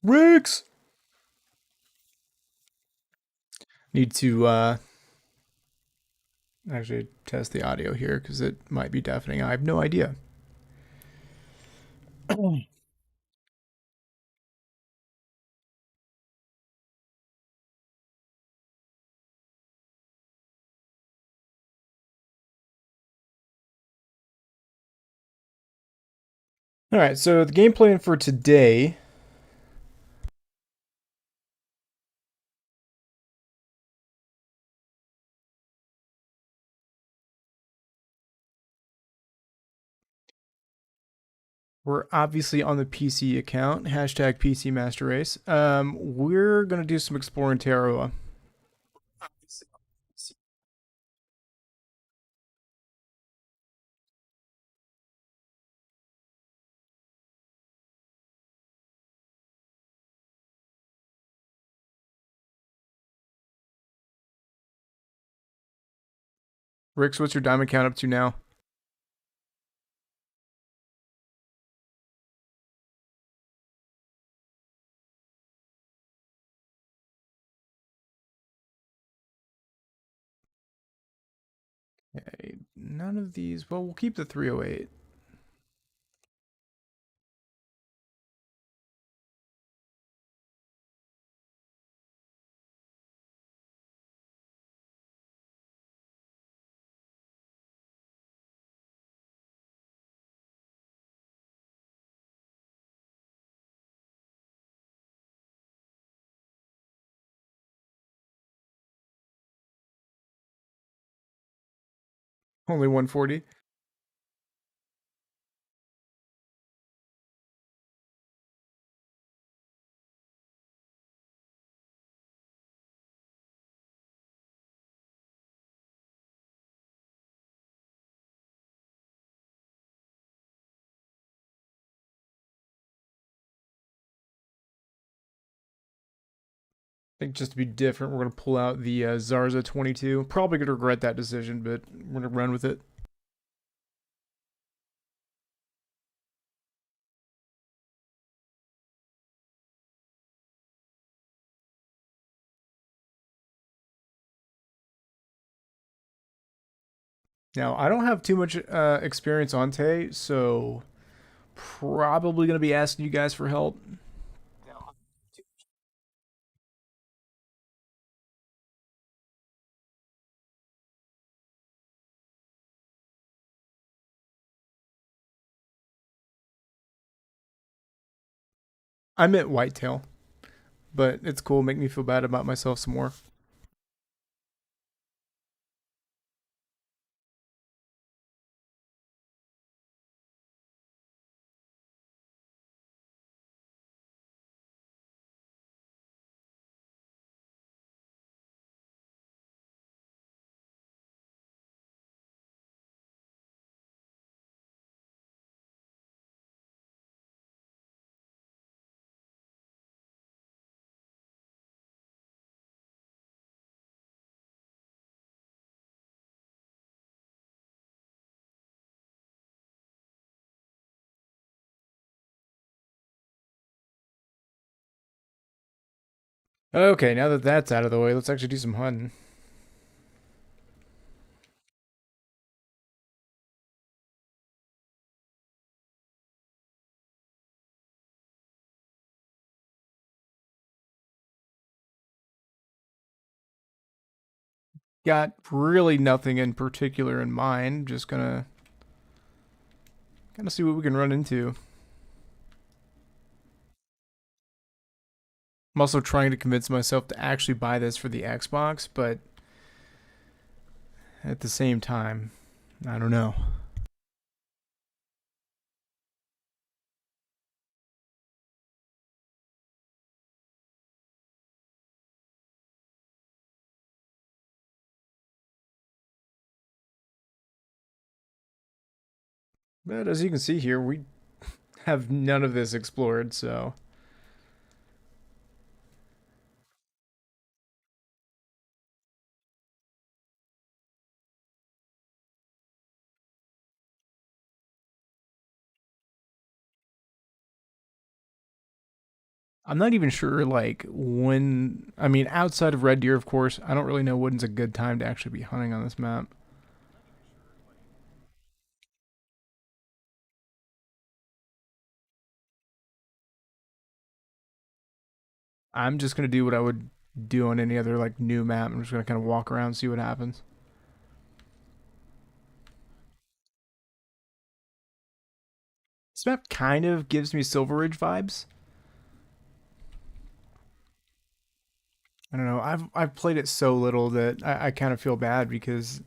Ricks! Need to actually test the audio here because it might be deafening. I have no idea. All right, so the game plan for today, we're obviously on the PC account, hashtag PC Master Race. We're going to do some exploring Terra. Ricks, what's your diamond count up to now? Okay, none of these. Well, we'll keep the 308. Only 140. I think just to be different, we're going to pull out the Zarza 22. Probably going to regret that decision, but we're going to run with it. Now, I don't have too much experience on Tay, so probably going to be asking you guys for help. I meant Whitetail, but it's cool. Make me feel bad about myself some more. Okay, now that that's out of the way, let's actually do some hunting. Got really nothing in particular in mind. Just gonna kind of see what we can run into. I'm also trying to convince myself to actually buy this for the Xbox, but at the same time, I don't know. But as you can see here, we have none of this explored, so I'm not even sure like when. I mean, outside of red deer, of course, I don't really know when's a good time to actually be hunting on this map. I'm just gonna do what I would do on any other like new map. I'm just gonna kind of walk around, see what happens. This map kind of gives me Silver Ridge vibes. I don't know. I've played it so little that I kind of feel bad because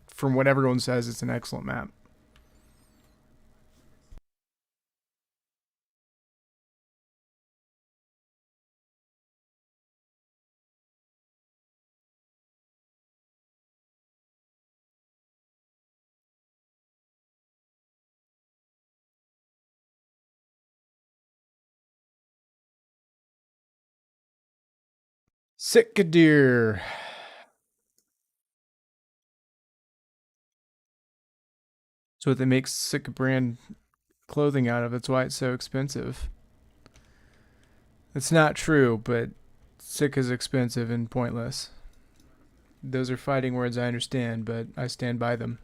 from what everyone says, it's an excellent map. Sitka deer. It's what they make Sitka brand clothing out of. That's why it's so expensive. It's not true, but Sitka's expensive and pointless. Those are fighting words I understand, but I stand by them.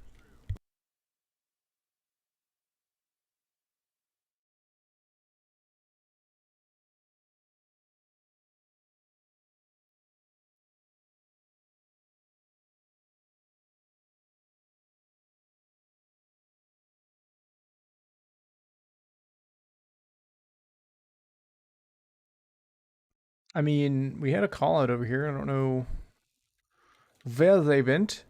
I mean, we had a call out over here. I don't know where they went.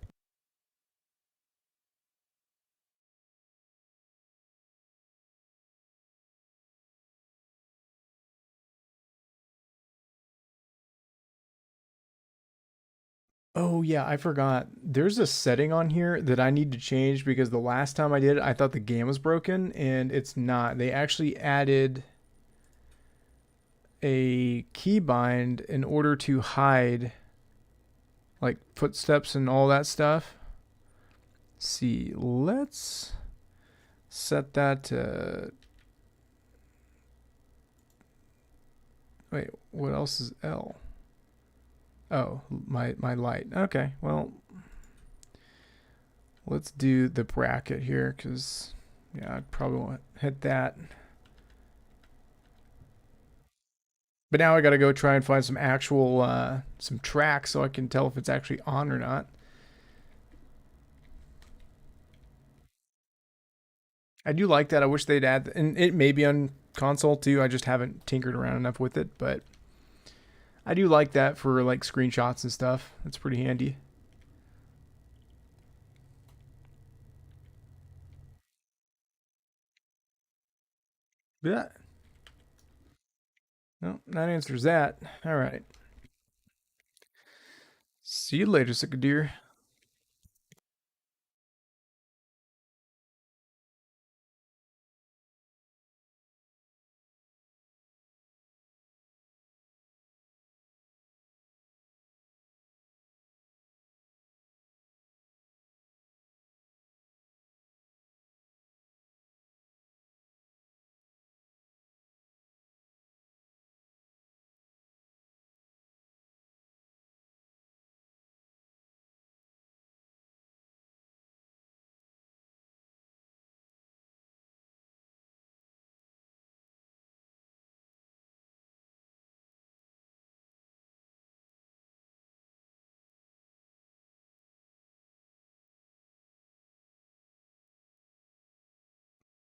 Oh yeah, I forgot. There's a setting on here that I need to change because the last time I did it, I thought the game was broken and it's not. They actually added a keybind in order to hide like footsteps and all that stuff. Let's see, let's set that to wait, what else is L? Oh, my light. Okay, well, let's do the bracket here because yeah, I probably won't hit that. But now I got to go try and find some actual some tracks so I can tell if it's actually on or not. I do like that. I wish they'd add, and it may be on console too. I just haven't tinkered around enough with it, but I do like that for like screenshots and stuff. It's pretty handy. Yeah. No, that answers that. All right. See you later, Sickadeer.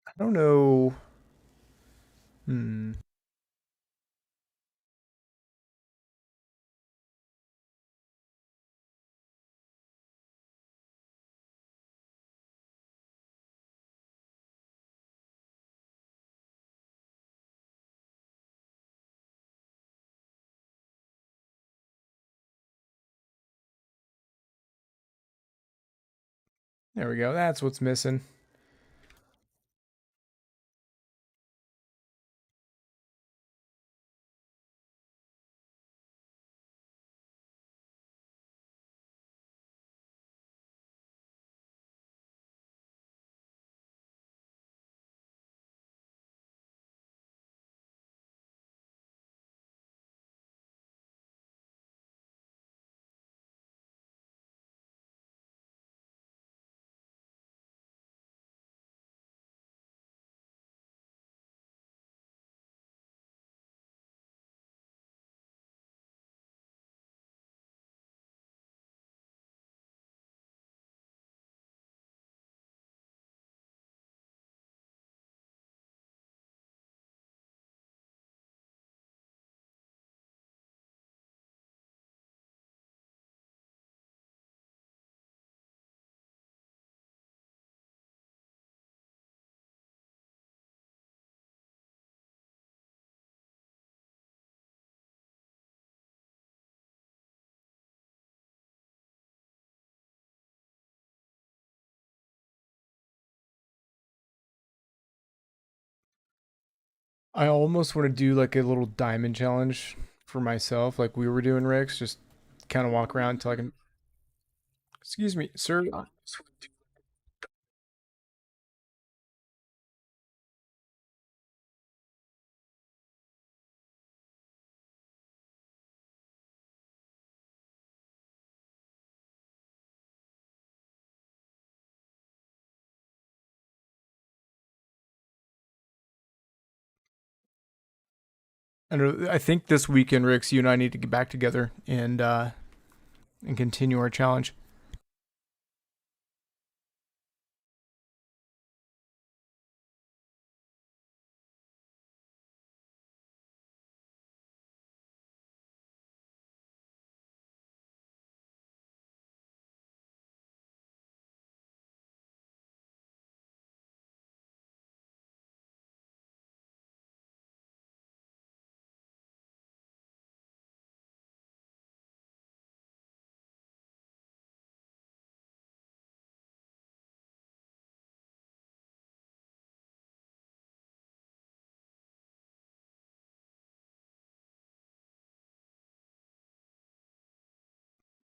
I don't know. Hmm. There we go. That's what's missing. I almost want to do like a little diamond challenge for myself, like we were doing, Rex. Just kind of walk around until I can. Excuse me, sir. And I think this weekend, Rex, you and I need to get back together and continue our challenge.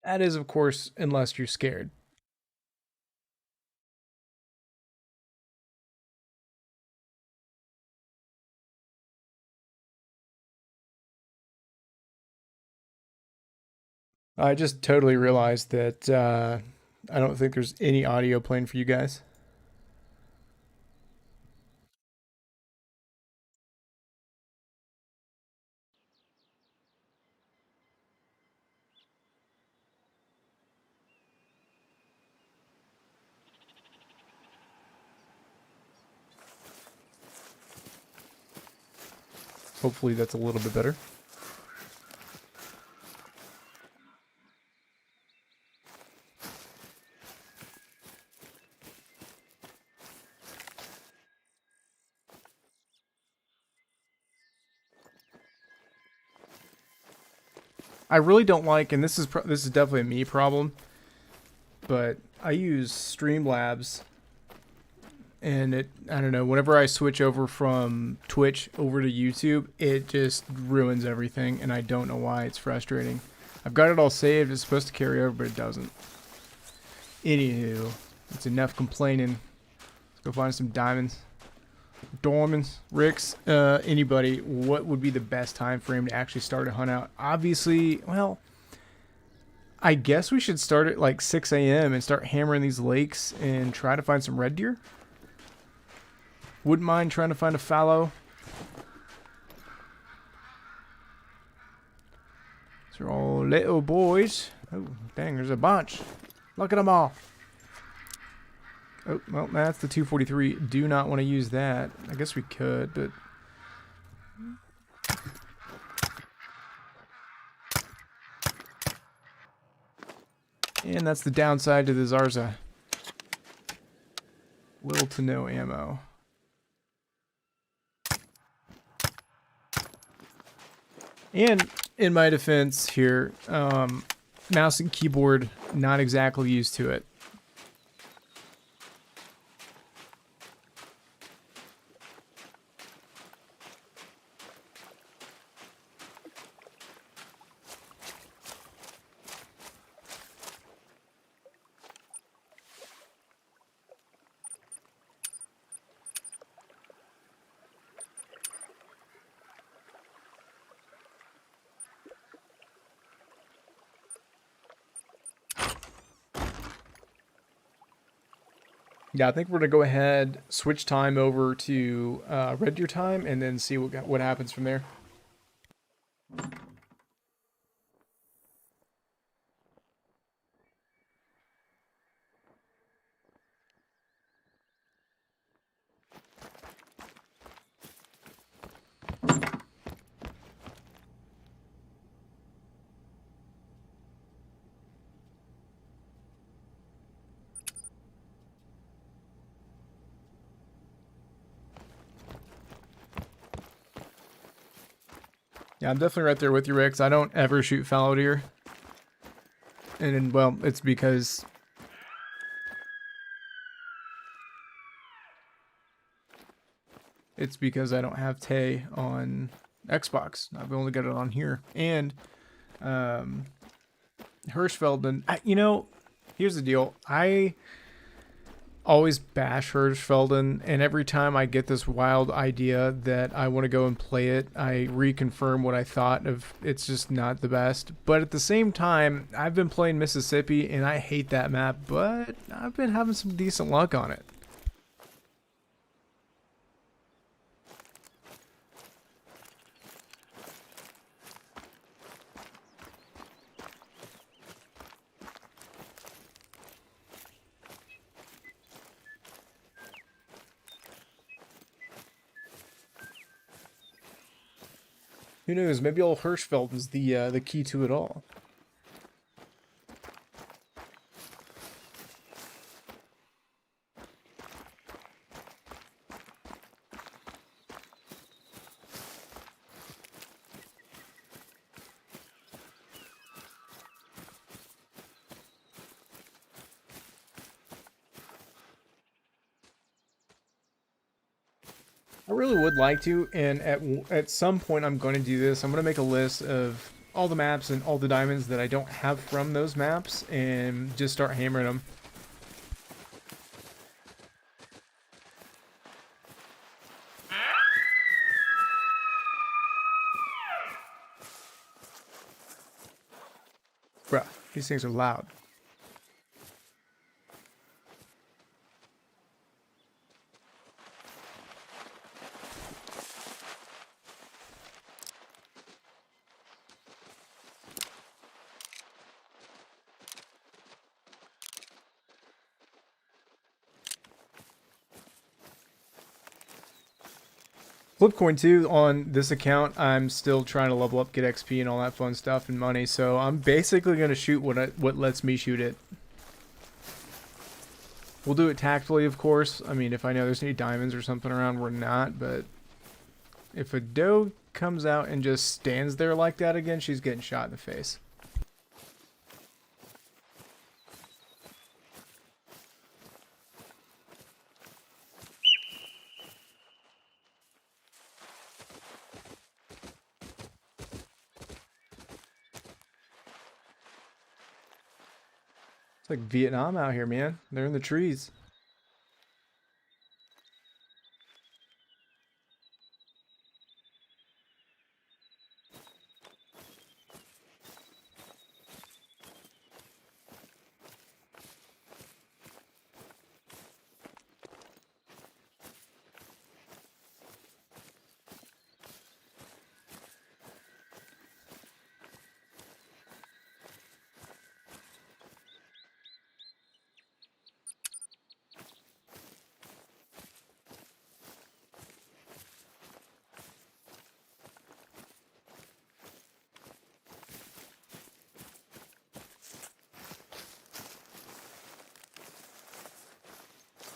That is, of course, unless you're scared. I just totally realized that I don't think there's any audio playing for you guys. Hopefully, that's a little bit better. I really don't like, and this is definitely a me problem, but I use Streamlabs, and I don't know. Whenever I switch over from Twitch over to YouTube, it just ruins everything, and I don't know why. It's frustrating. I've got it all saved. It's supposed to carry over, but it doesn't. Anywho, it's enough complaining. Let's go find some diamonds. Dormans, Ricks, anybody, what would be the best time frame to actually start a hunt out? Obviously, well, I guess we should start at like 6 a.m. and start hammering these lakes and try to find some red deer. Wouldn't mind trying to find a fallow. These are all little boys. Oh, dang, there's a bunch. Look at them all. Oh, well, that's the 243. Do not want to use that. I guess we could, but... And that's the downside to the Zarza. Little to no ammo. And in my defense here, mouse and keyboard, not exactly used to it. Yeah, I think we're gonna go ahead, switch time over to red deer time, and then see what happens from there. Yeah, I'm definitely right there with you, Rex. I don't ever shoot fallow deer, and well, it's because it's because I don't have Tay on Xbox. I've only got it on here. And um, Hirschfelden, here's the deal. I always bash Hirschfelden, and every time I get this wild idea that I want to go and play it, I reconfirm what I thought of. It's just not the best. But at the same time, I've been playing Mississippi, and I hate that map, but I've been having some decent luck on it. Who knows? Maybe old Hirschfelden's the key to it all. I really would like to, and at some point I'm going to do this. I'm going to make a list of all the maps and all the diamonds that I don't have from those maps, and just start hammering them. Bruh, these things are loud. Flipcoin too, on this account, I'm still trying to level up, get XP and all that fun stuff and money, so I'm basically going to shoot what lets me shoot it. We'll do it tactfully, of course. I mean, if I know there's any diamonds or something around, we're not, but if a doe comes out and just stands there like that again, she's getting shot in the face. It's like Vietnam out here, man. They're in the trees.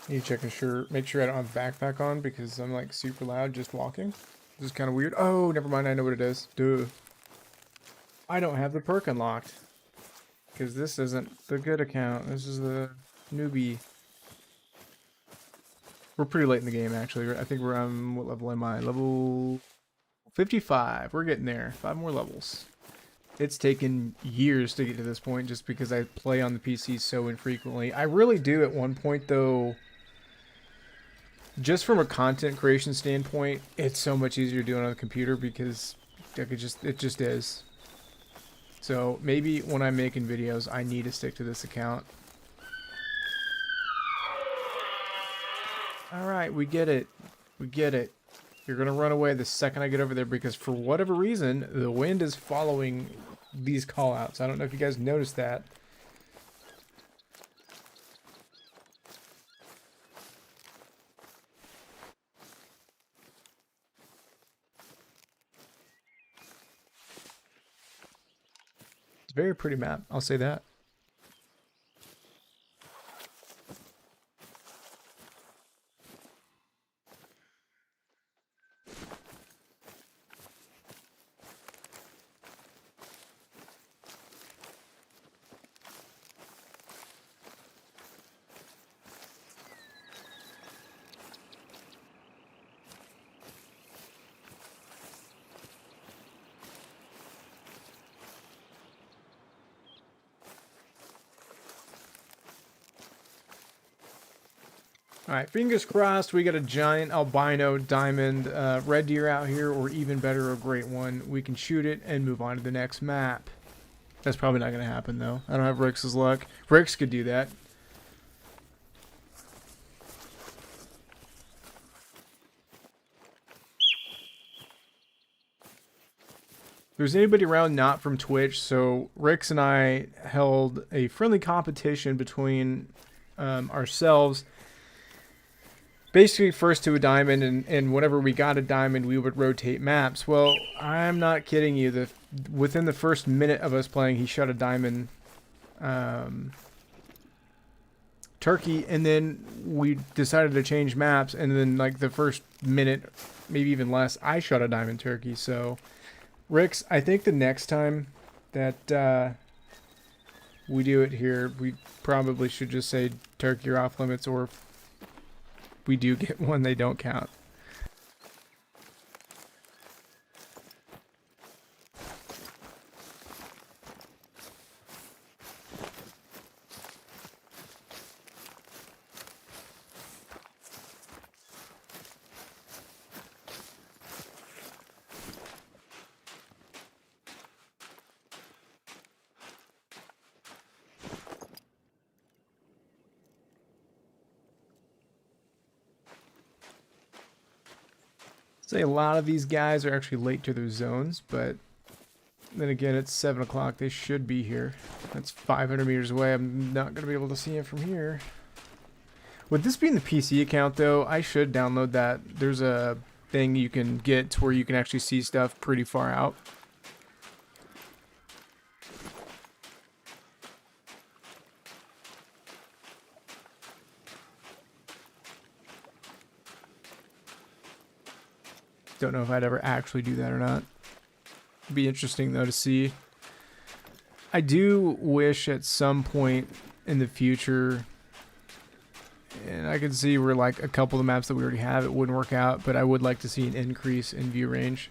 You checking make sure I don't have a backpack on because I'm like super loud just walking. This is kind of weird. Oh, never mind. I know what it is. Duh. I don't have the perk unlocked because this isn't the good account. This is the newbie. We're pretty late in the game, actually. I think we're on, what level am I? Level 55. We're getting there. 5 more levels. It's taken years to get to this point just because I play on the PC so infrequently. I really do at one point, though. Just from a content creation standpoint, it's so much easier doing it on the computer because it just is. So maybe when I'm making videos, I need to stick to this account. Alright, we get it. We get it. You're going to run away the second I get over there because for whatever reason, the wind is following these callouts. I don't know if you guys noticed that. It's a very pretty map, I'll say that. All right, fingers crossed we got a giant albino diamond red deer out here, or even better, a great one. We can shoot it and move on to the next map. That's probably not going to happen, though. I don't have Rix's luck. Rix could do that. If there's anybody around not from Twitch, so Rix and I held a friendly competition between ourselves. Basically, first to a diamond, and whenever we got a diamond, we would rotate maps. Well, I'm not kidding you. Within the first minute of us playing, he shot a diamond turkey, and then we decided to change maps, and then like the first minute, maybe even less, I shot a diamond turkey. So, Rix, I think the next time that we do it here, we probably should just say turkey are off limits, or if we do get one, they don't count. Say a lot of these guys are actually late to their zones, but then again, it's 7 o'clock. They should be here. That's 500 meters away. I'm not going to be able to see it from here. Would this be in the PC account, though? I should download that. There's a thing you can get to where you can actually see stuff pretty far out. Don't know if I'd ever actually do that or not. It'd be interesting, though, to see. I do wish at some point in the future, and I can see where like a couple of the maps that we already have, it wouldn't work out, but I would like to see an increase in view range.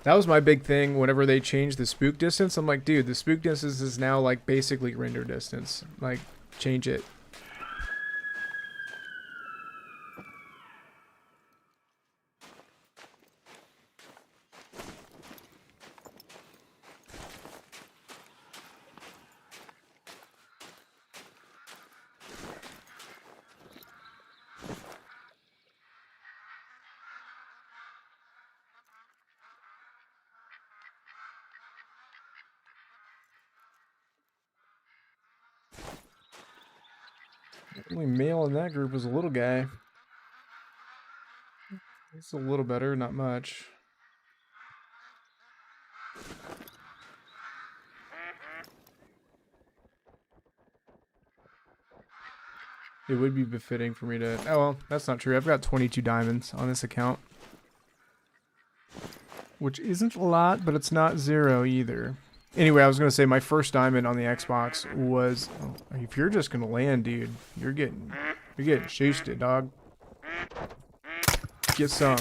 That was my big thing whenever they changed the spook distance. I'm like, dude, the spook distance is now like basically render distance. Like, change it. The only male in that group was a little guy. It's a little better, not much. It would be befitting for me to... Oh, well, that's not true. I've got 22 diamonds on this account. Which isn't a lot, but it's not zero either. Anyway, I was going to say my first diamond on the Xbox was... Oh, if you're just going to land, dude, you're getting shoosted, dog. Get some.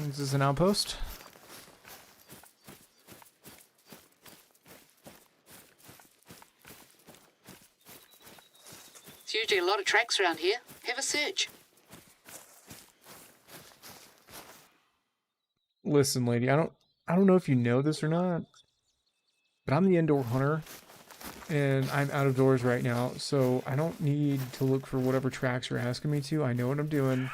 Is this an outpost? There's usually a lot of tracks around here. Have a search. Listen, lady, I don't know if you know this or not, but I'm the indoor hunter, and I'm out of doors right now, so I don't need to look for whatever tracks you're asking me to. I know what I'm doing.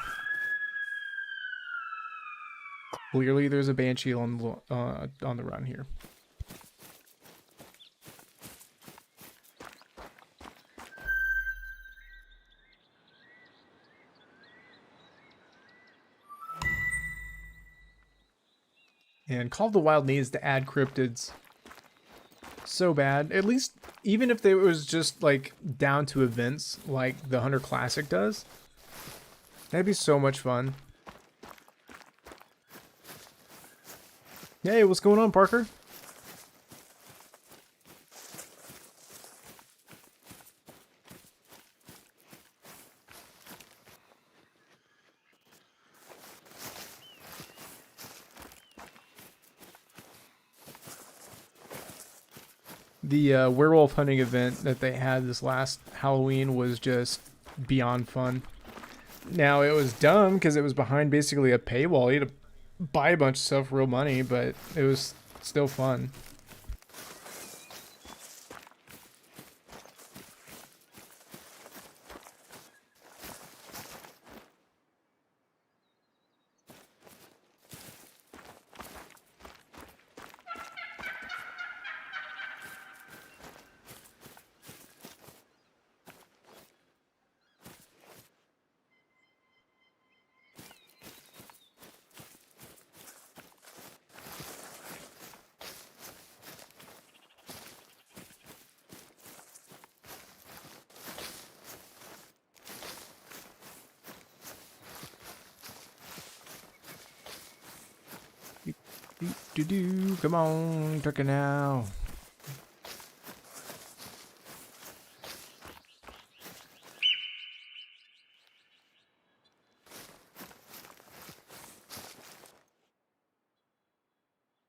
Clearly, there's a banshee on the run here. And Call of the Wild needs to add cryptids so bad. At least, even if it was just like down to events like the Hunter Classic does, that'd be so much fun. Hey, what's going on, Parker? The werewolf hunting event that they had this last Halloween was just beyond fun. Now, it was dumb because it was behind basically a paywall. You had to buy a bunch of stuff for real money, but it was still fun. Come on, turkey now.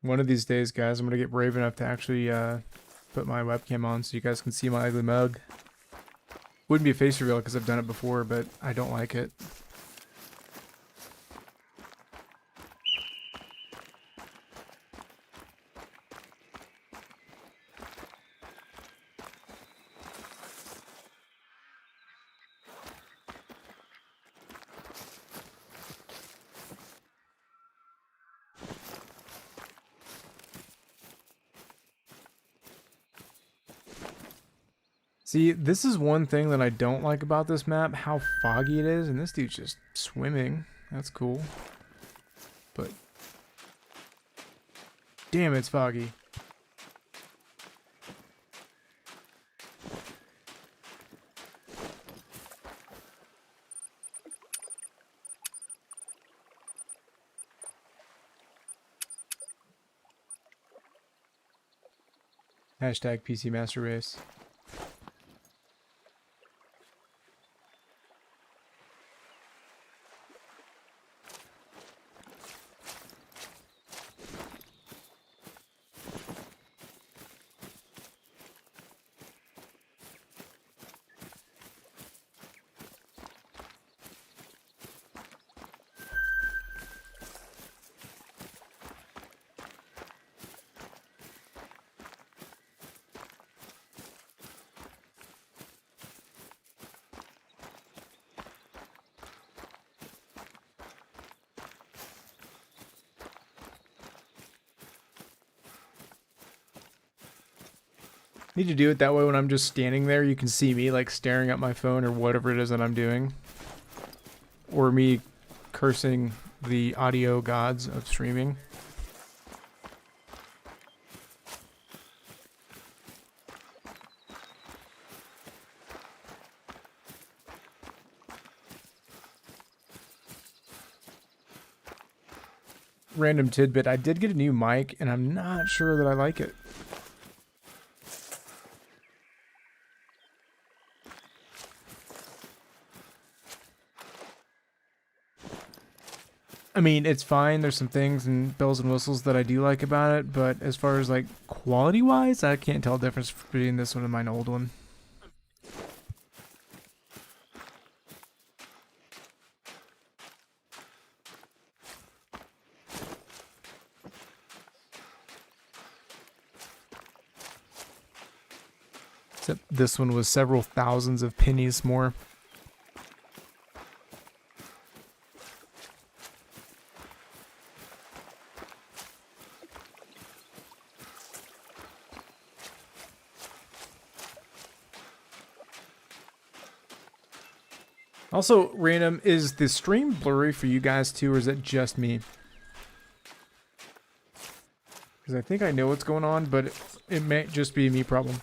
One of these days, guys, I'm gonna get brave enough to actually put my webcam on so you guys can see my ugly mug. Wouldn't be a face reveal because I've done it before, but I don't like it. See, this is one thing that I don't like about this map, how foggy it is, and this dude's just swimming. That's cool. But damn, it's foggy. Hashtag PC Master Race. Need to do it that way when I'm just standing there, you can see me like staring at my phone or whatever it is that I'm doing. Or me cursing the audio gods of streaming. Random tidbit, I did get a new mic and I'm not sure that I like it. I mean, it's fine. There's some things and bells and whistles that I do like about it, but as far as like quality wise, I can't tell the difference between this one and my old one. Except this one was several thousands of pennies more. Also, random, is the stream blurry for you guys too, or is it just me? Because I think I know what's going on, but it may just be a me problem.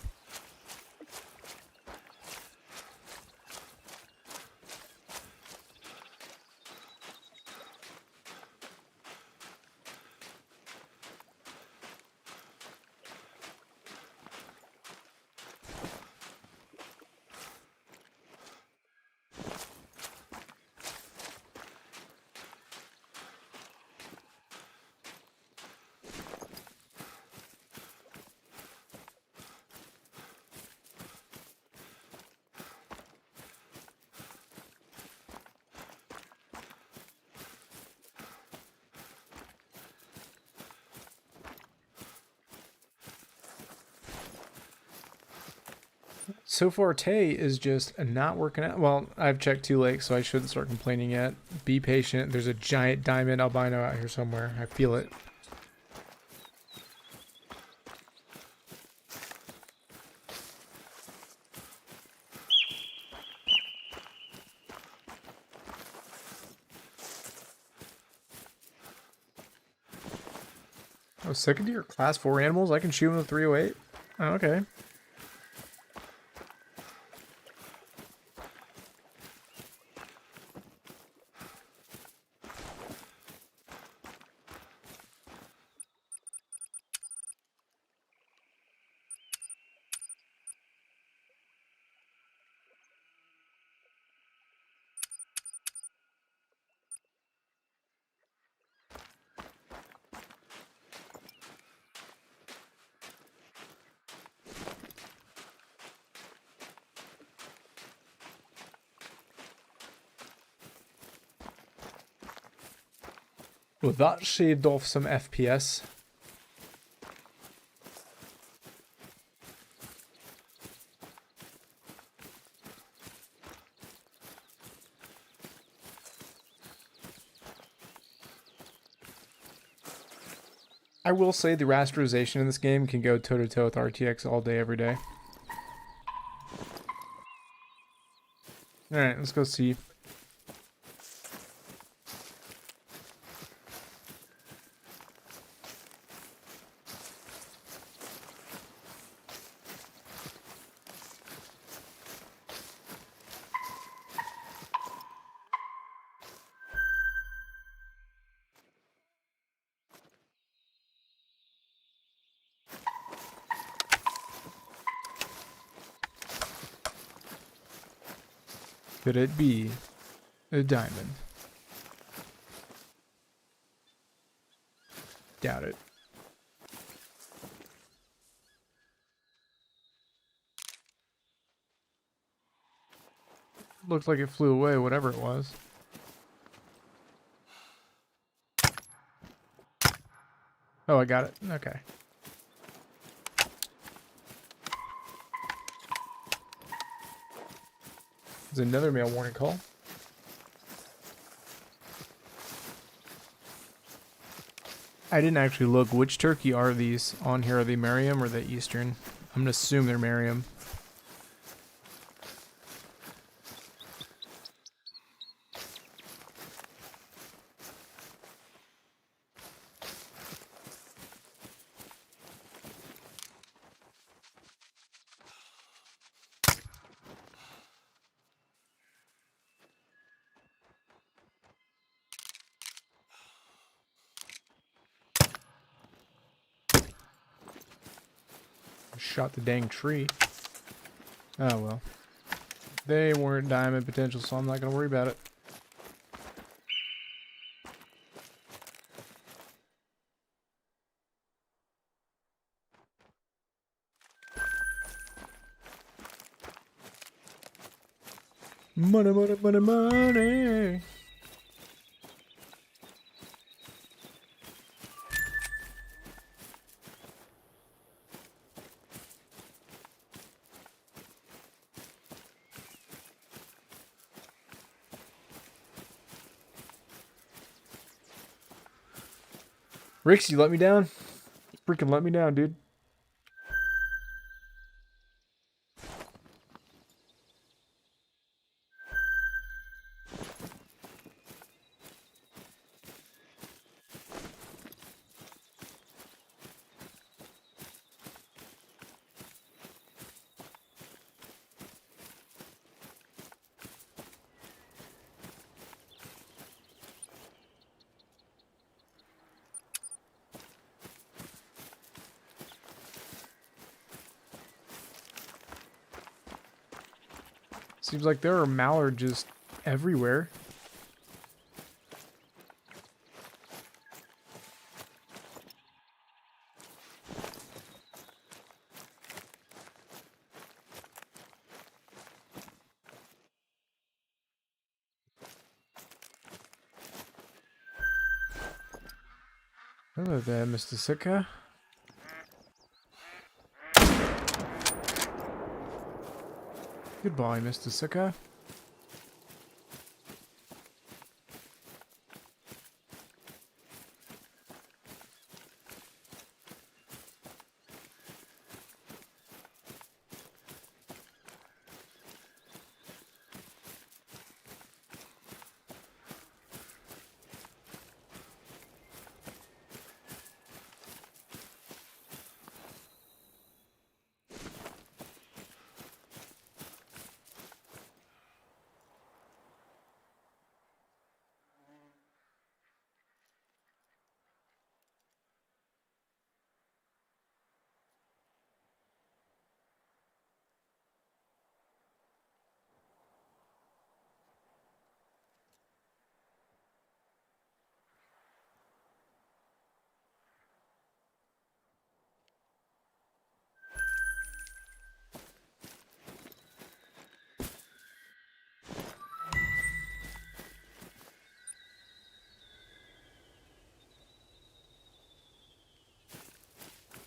So far, Tay is just not working out. Well, I've checked too late, so I shouldn't start complaining yet. Be patient. There's a giant diamond albino out here somewhere. I feel it. Oh, second tier class 4 animals? I can shoot them with 308? Oh, okay. Well, that shaved off some FPS. I will say the rasterization in this game can go toe-to-toe with RTX all day, every day. Alright, let's go see. Could it be a diamond? Doubt it. Looked like it flew away, whatever it was. Oh, I got it. Okay. There's another mail warning call. I didn't actually look. Which turkey are these on here? Are they Merriam or the Eastern? I'm gonna assume they're Merriam. Shot the dang tree. Oh well. They weren't diamond potential, so I'm not gonna worry about it. Money, money, money, money. Rix, you let me down? Freaking let me down, dude. Seems like there are mallards just everywhere. Hello there, Mr. Sika. Goodbye, Mr. Sika.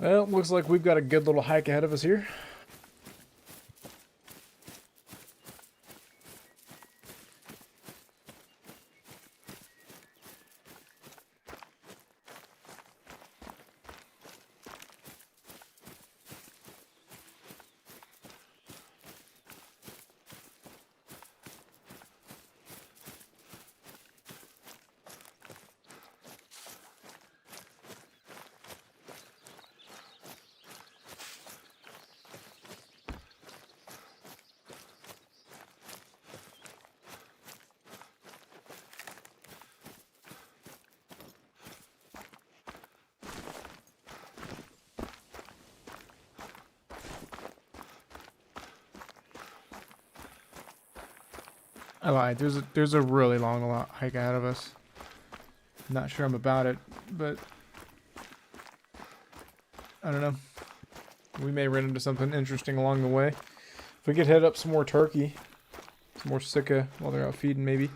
Well, looks like we've got a good little hike ahead of us here. I lied. There's a really long hike ahead of us. Not sure I'm about it, but I don't know. We may run into something interesting along the way. If we could head up some more turkey, some more sika while they're out feeding, maybe.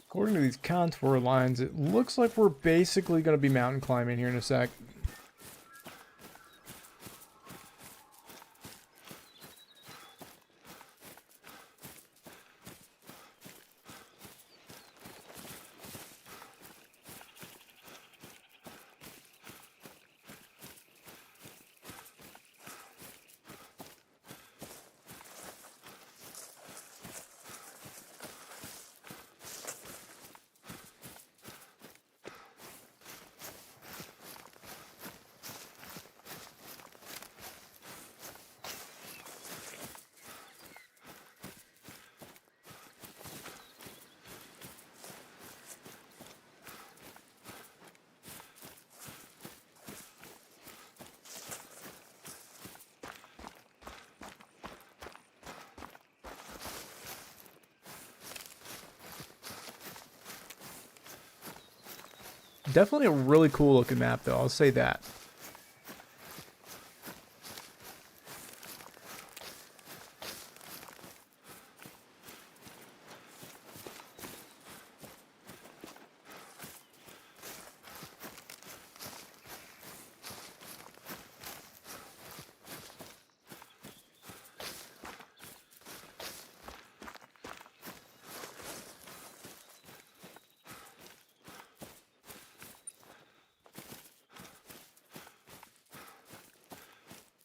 According to these contour lines, it looks like we're basically going to be mountain climbing here in a sec. Definitely a really cool looking map, though. I'll say that.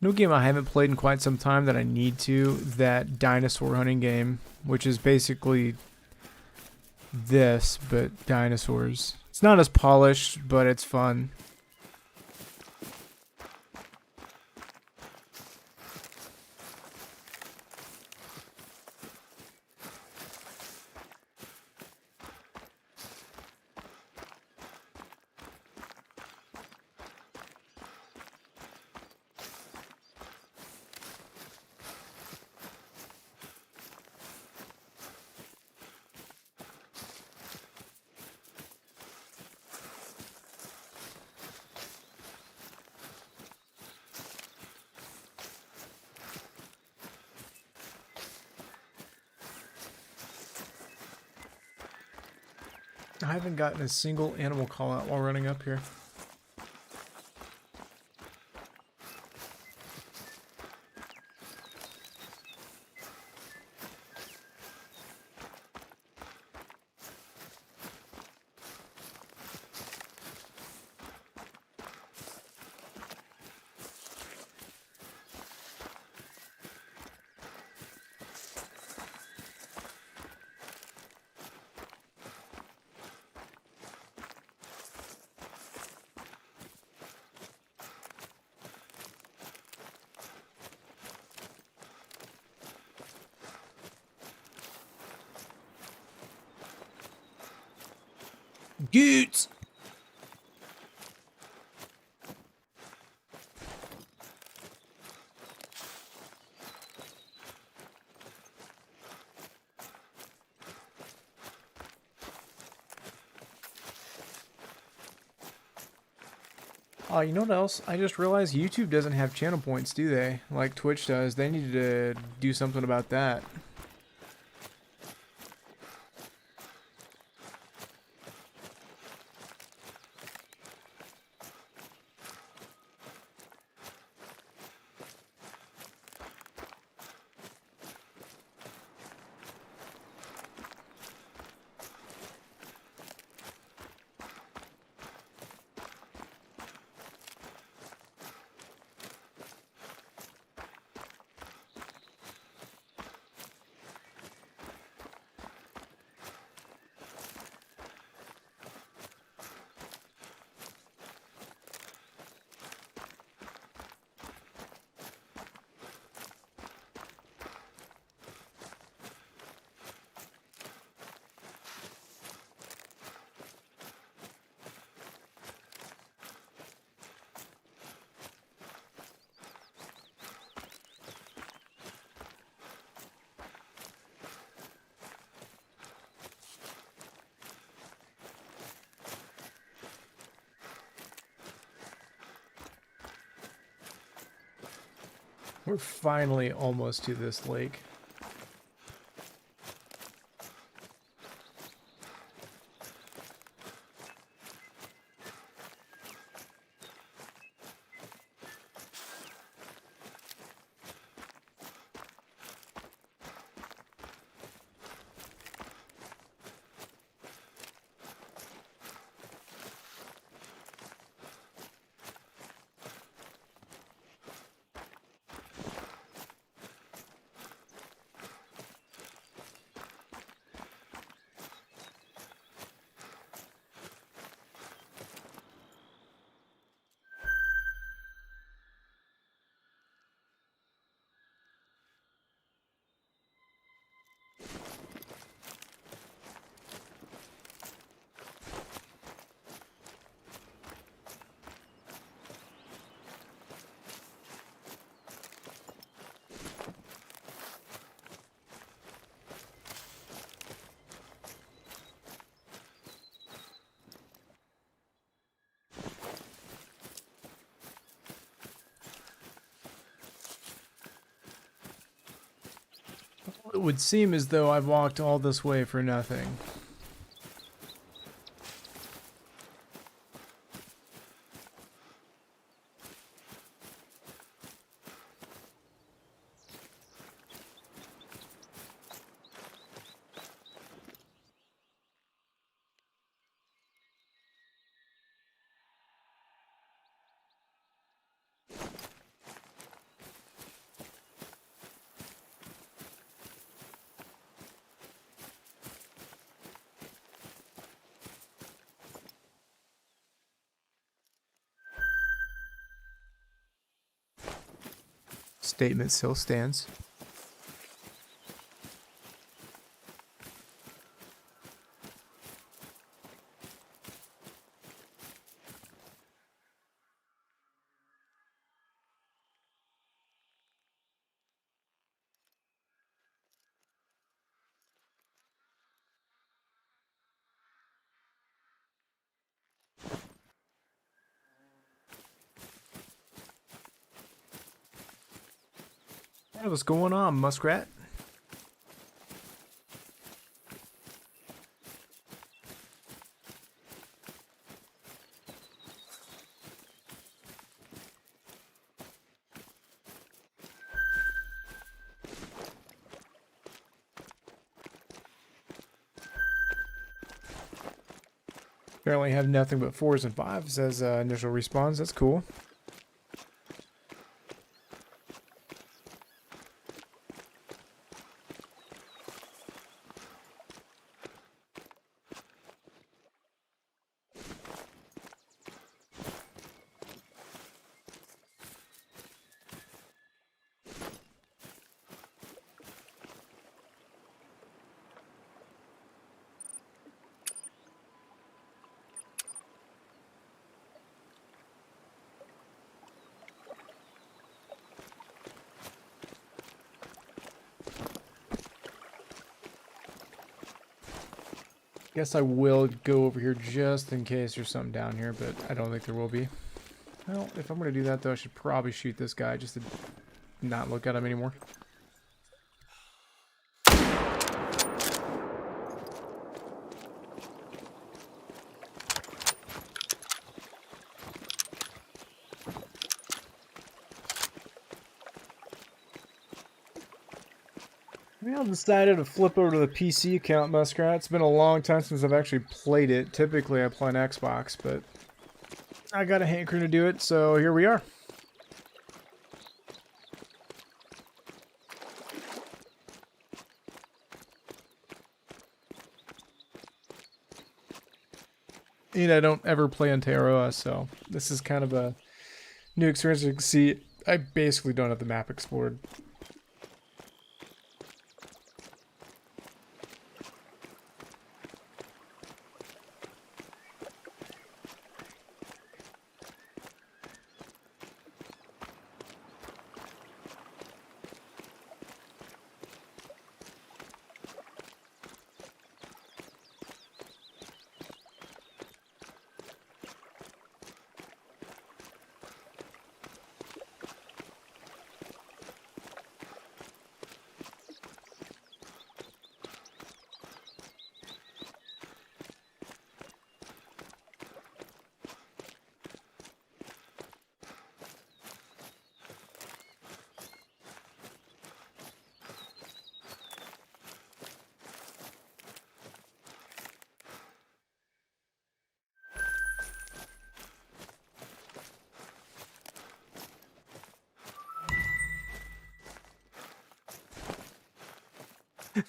No game I haven't played in quite some time that I need to, that dinosaur hunting game, which is basically this, but dinosaurs. It's not as polished, but it's fun. I haven't gotten a single animal call out while running up here. Goots! Oh, you know what else? I just realized YouTube doesn't have channel points, do they? Like Twitch does. They need to do something about that. We're finally almost to this lake. It would seem as though I've walked all this way for nothing. Statement still stands. Hey, what's going on, muskrat? Apparently have nothing but 4s and 5s as initial respawns. That's cool. Guess I will go over here just in case there's something down here, but I don't think there will be. Well, if I'm going to do that, though, I should probably shoot this guy just to not look at him anymore. Well, I decided to flip over to the PC account, Muskrat. It's been a long time since I've actually played it. Typically, I play on Xbox, but I got a hankering to do it, so here we are. And I don't ever play on Terra, so this is kind of a new experience. You can see, I basically don't have the map explored.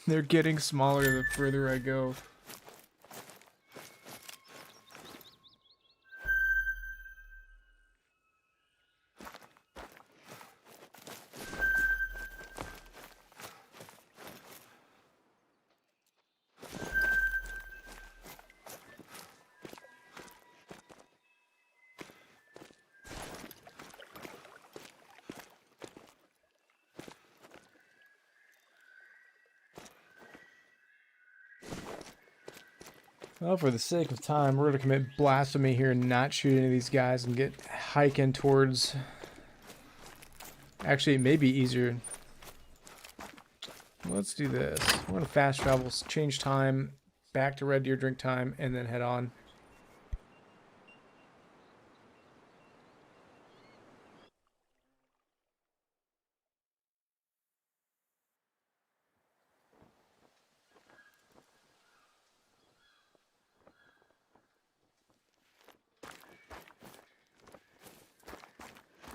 They're getting smaller the further I go. Well, for the sake of time, we're going to commit blasphemy here and not shoot any of these guys and get hiking towards... Actually, it may be easier. let's do this. We're gonna fast travel, change time, back to Red Deer drink time, and then head on.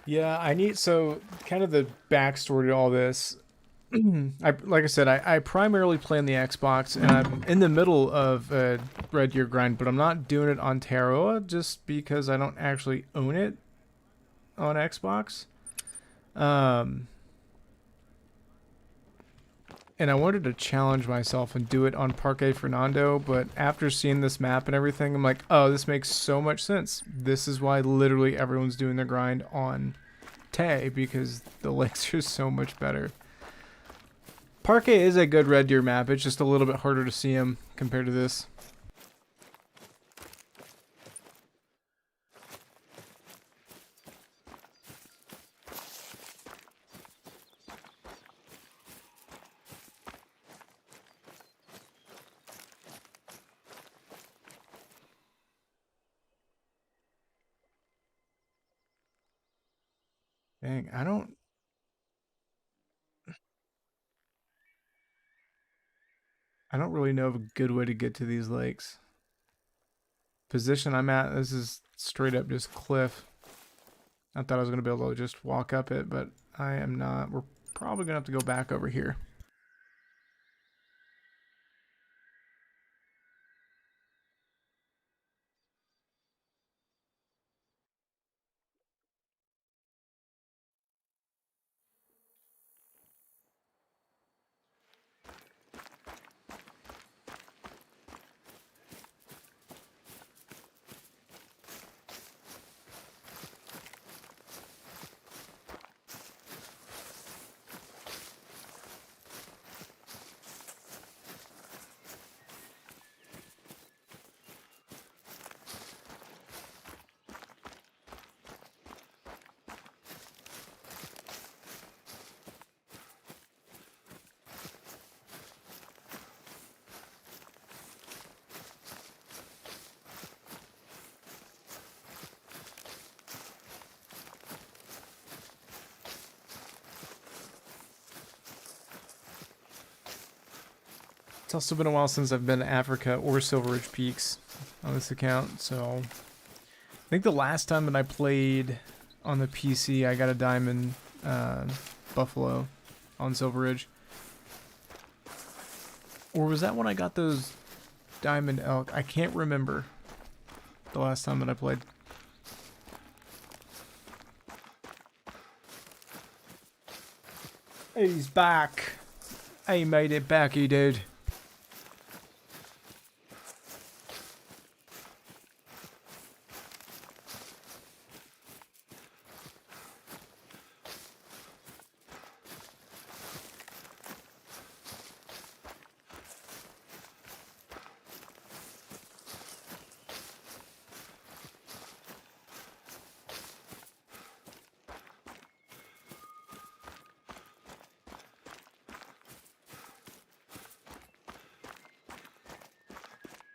Yeah, I need so kind of the backstory to all this. Like I said, I primarily play on the Xbox, and I'm in the middle of a Red Deer grind, but I'm not doing it on Terra just because I don't actually own it on Xbox. Um, and I wanted to challenge myself and do it on Parque Fernando, but after seeing this map and everything, I'm like, oh, this makes so much sense. This is why literally everyone's doing their grind on Tay, because the lakes are so much better. Parque is a good Red Deer map. It's just a little bit harder to see him compared to this. Dang, I don't really know of a good way to get to these lakes. Position I'm at, this is straight up just cliff. I thought I was gonna be able to just walk up it, but I am not. We're probably gonna have to go back over here. It's also been a while since I've been to Africa or Silver Ridge Peaks on this account, so I think the last time that I played on the PC, I got a diamond buffalo on Silver Ridge. Or was that when I got those diamond elk? I can't remember the last time that I played. He's back. He made it back, he did.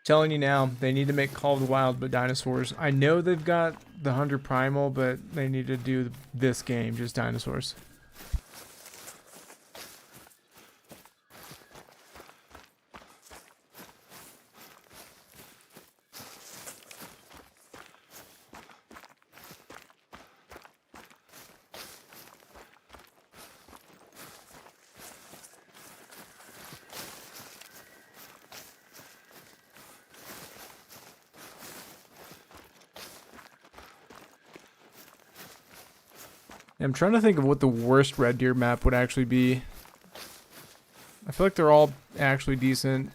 Telling you now, they need to make Call of the Wild but dinosaurs. I know they've got the Hunter Primal, but they need to do this game, just dinosaurs. I'm trying to think of what the worst Red Deer map would actually be. I feel like they're all actually decent.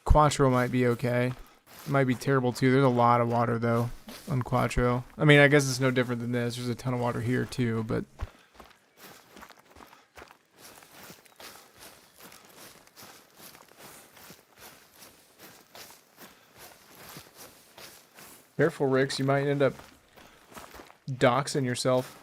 Quattro might be okay. It might be terrible too. There's a lot of water though on Quattro. I mean, I guess it's no different than this. There's a ton of water here too, but careful, Ricks. You might end up doxing yourself.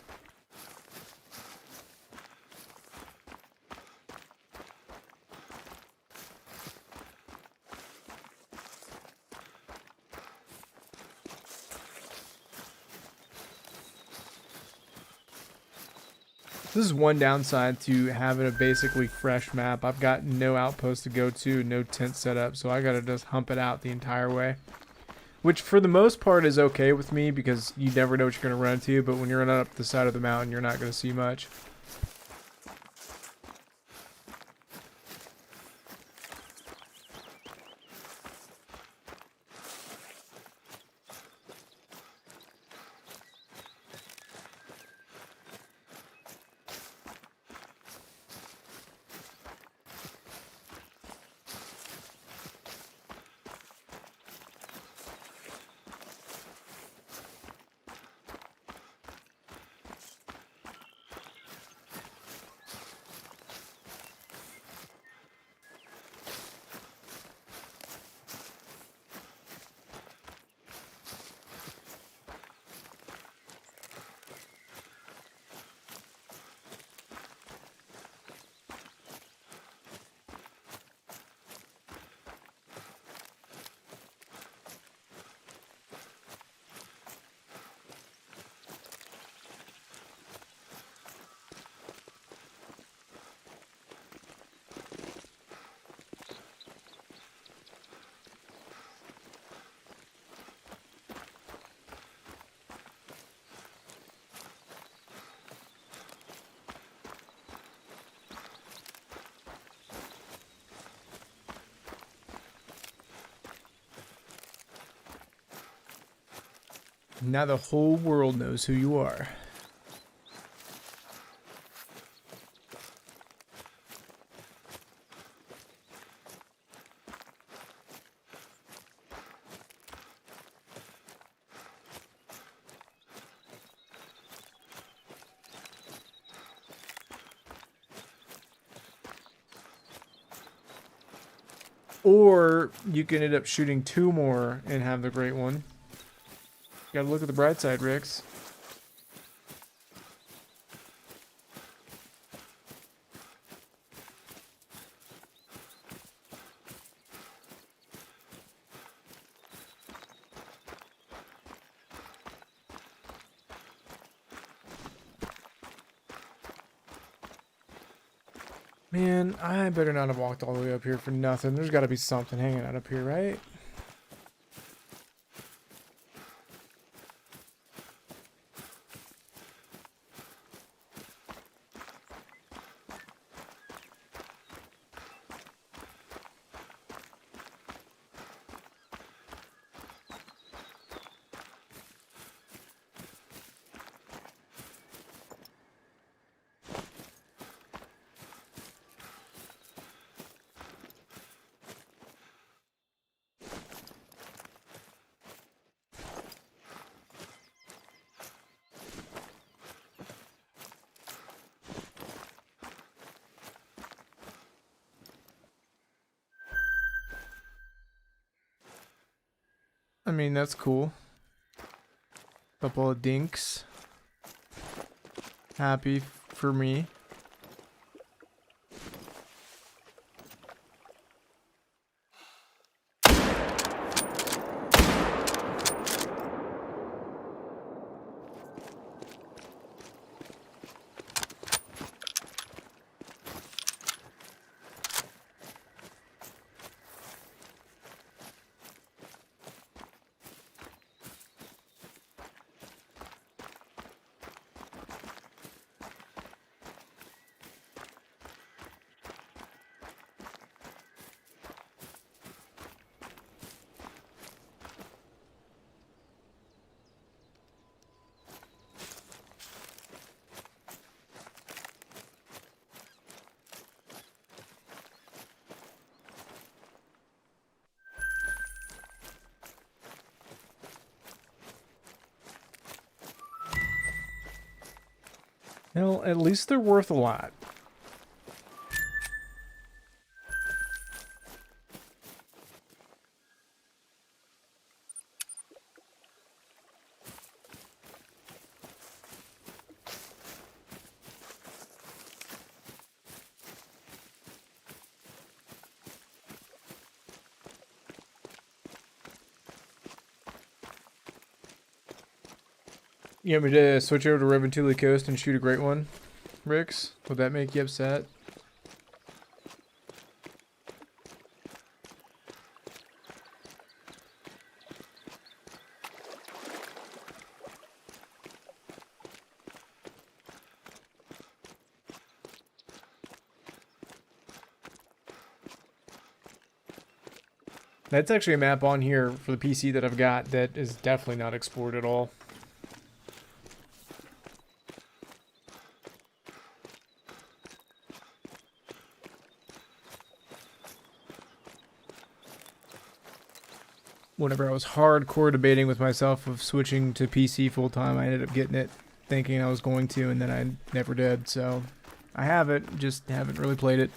This is one downside to having a basically fresh map. I've got no outpost to go to, no tent set up, so I gotta just hump it out the entire way. Which for the most part is okay with me because you never know what you're gonna run into, but when you're running up the side of the mountain, you're not gonna see much. Now the whole world knows who you are. Or you can end up shooting 2 more and have the great one. Gotta look at the bright side, Rix. Man, I better not have walked all the way up here for nothing. There's gotta be something hanging out up here, right? I mean, that's cool. Couple of dinks. Happy for me. Well, at least they're worth a lot. You want me to switch over to Reventuli Coast and shoot a great one? Rix? Would that make you upset? That's actually a map on here for the PC that I've got that is definitely not explored at all. Whenever I was hardcore debating with myself of switching to PC full time, I ended up getting it thinking I was going to, and then I never did. So I have it, just haven't really played it.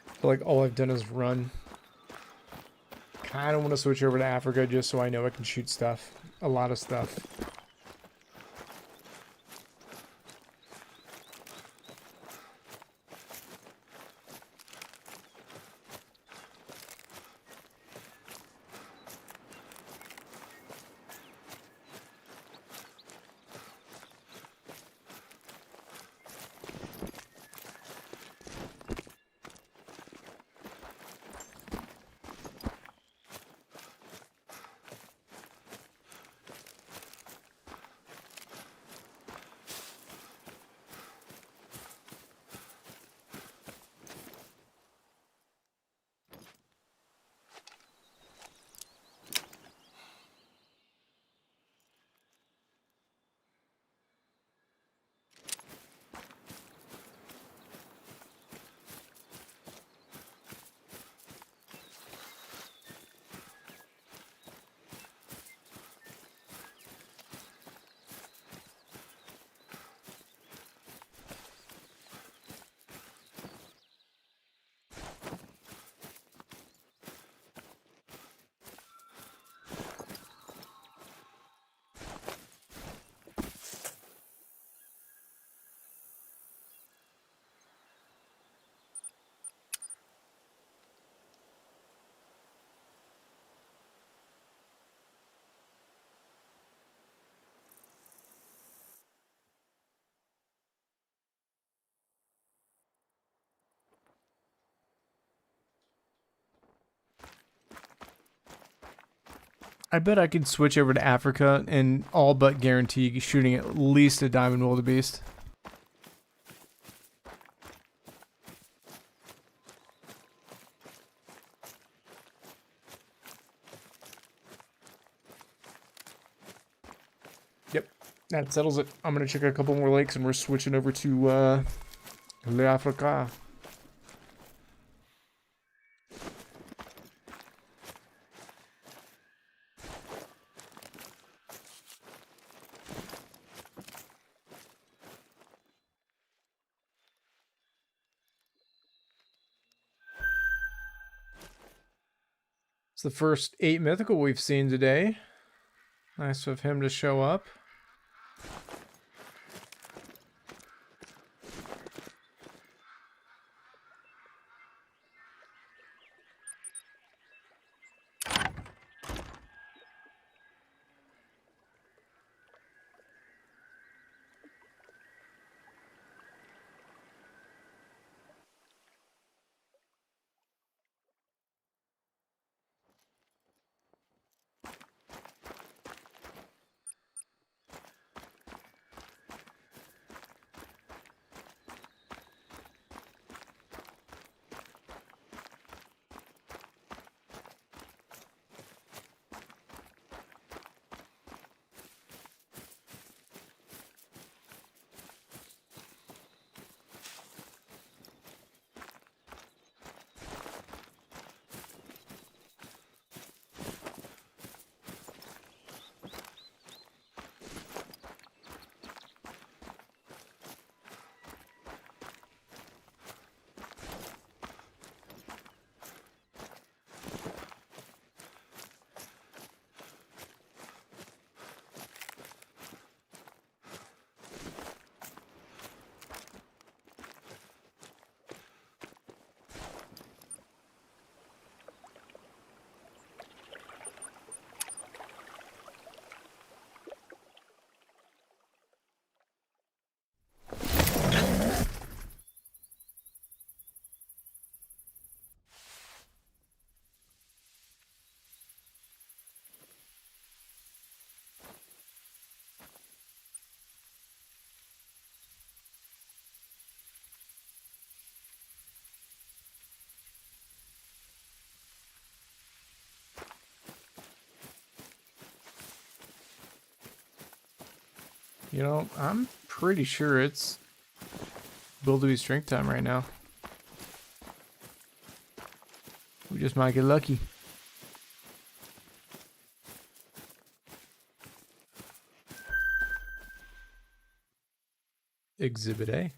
I feel like all I've done is run. Kind of want to switch over to Africa just so I know I can shoot stuff. A lot of stuff. I bet I could switch over to Africa and all but guarantee shooting at least a diamond wildebeest. Yep, that settles it. I'm gonna check a couple more lakes and we're switching over to L'Africa. It's the first 8 mythical we've seen today. Nice of him to show up. You know, I'm pretty sure it's wildebeest strength time right now. We just might get lucky. Exhibit A.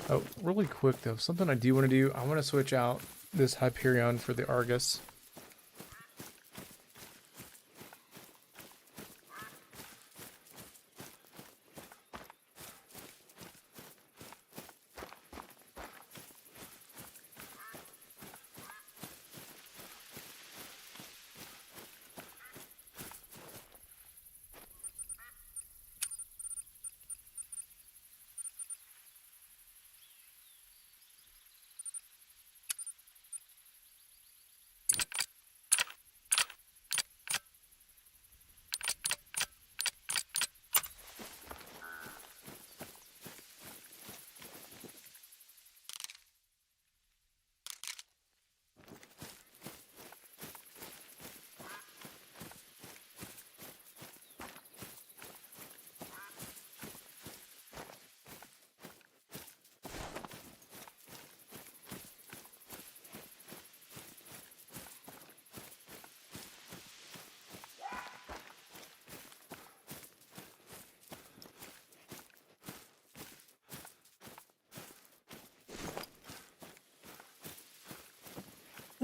Oh, really quick though, something I do want to do. I want to switch out this Hyperion for the Argus.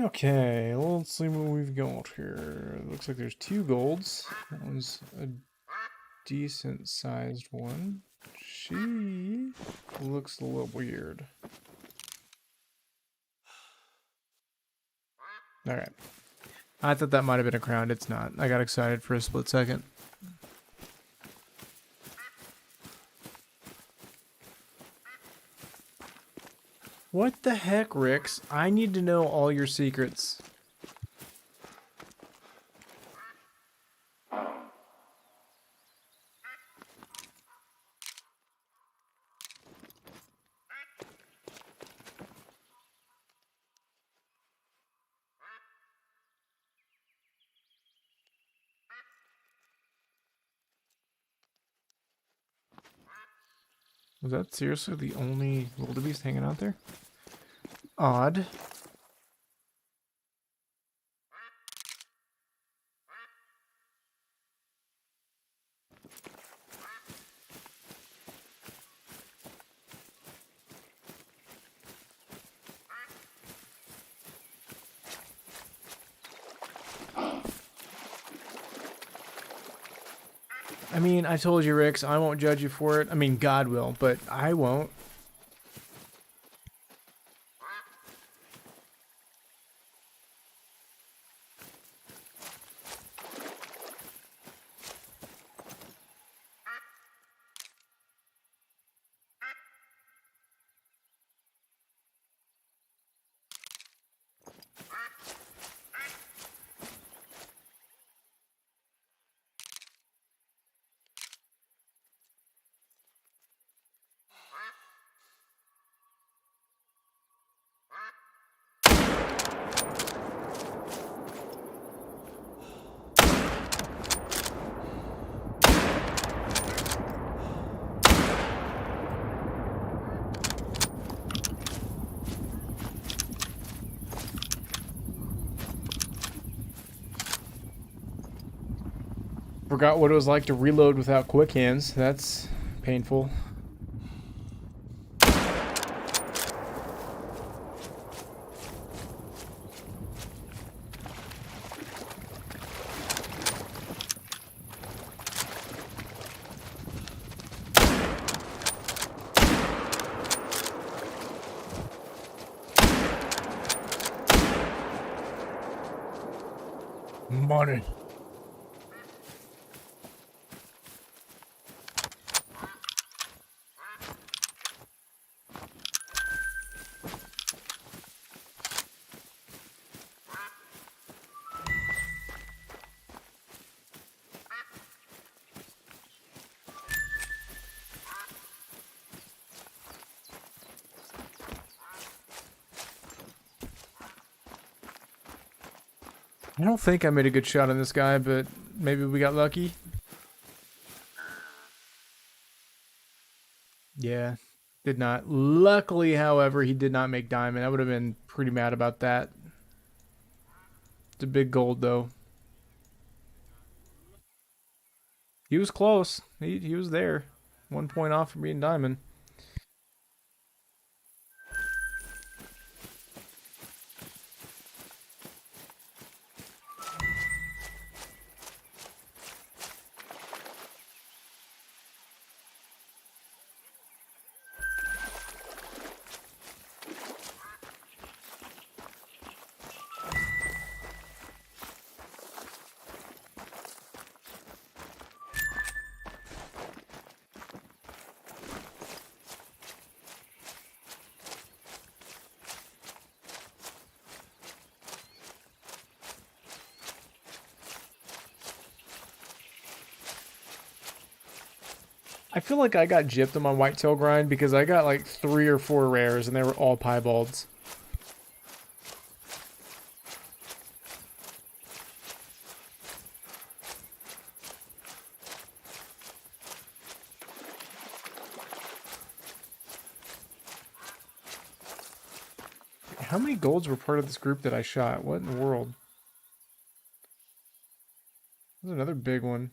Okay, let's see what we've got here. Looks like there's 2 golds. That one's a decent sized one. She looks a little weird. Alright. I thought that might have been a crown. It's not. I got excited for a split second. What the heck, Rix? I need to know all your secrets. Was that seriously the only wildebeest hanging out there? Odd. I mean, I told you, Rix, I won't judge you for it. I mean, God will, but I won't. Forgot what it was like to reload without quick hands. That's painful. Money. I don't think I made a good shot on this guy, but Maybe we got lucky. Yeah, did not. Luckily, however, he did not make diamond. I would have been pretty mad about that. It's a big gold, though. He was close. He was there. 1 point off from being diamond. I feel like I got gypped on my whitetail grind because I got like 3 or 4 rares and they were all piebalds. How many golds were part of this group that I shot? What in the world? There's another big one.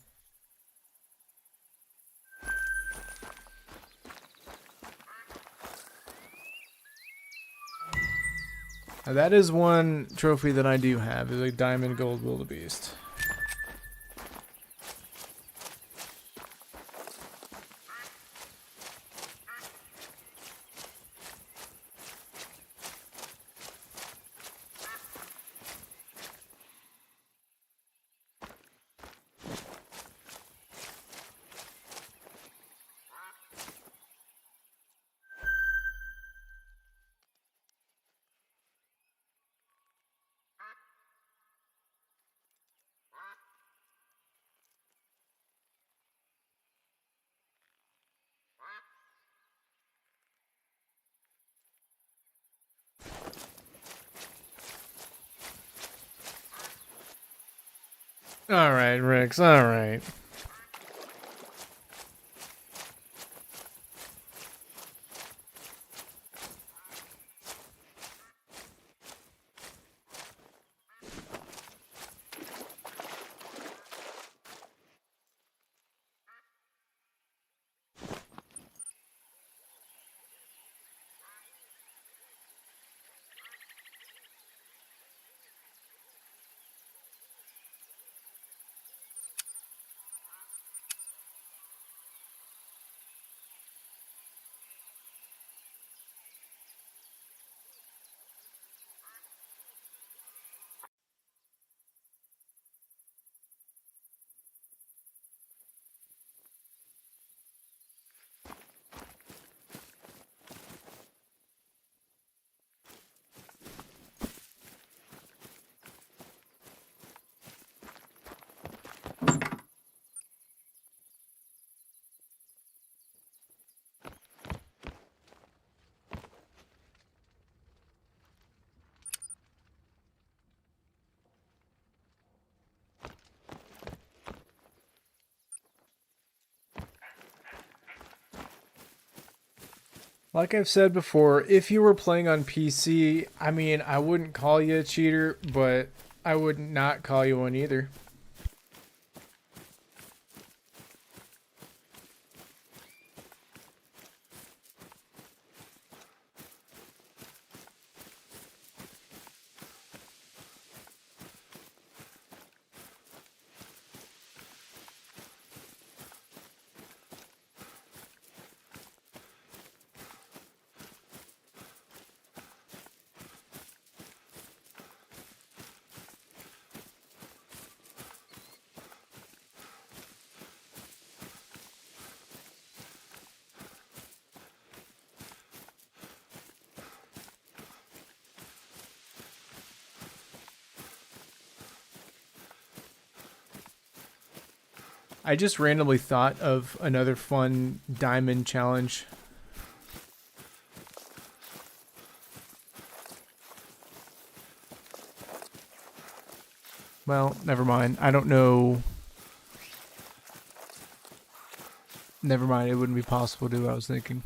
Now that is one trophy that I do have, is a diamond gold wildebeest. Alright, Rex, alright. Like I've said before, if you were playing on PC, I mean, I wouldn't call you a cheater, but I would not call you one either. I just randomly thought of another fun diamond challenge. Well, never mind. I don't know. Never mind, it wouldn't be possible to do what I was thinking.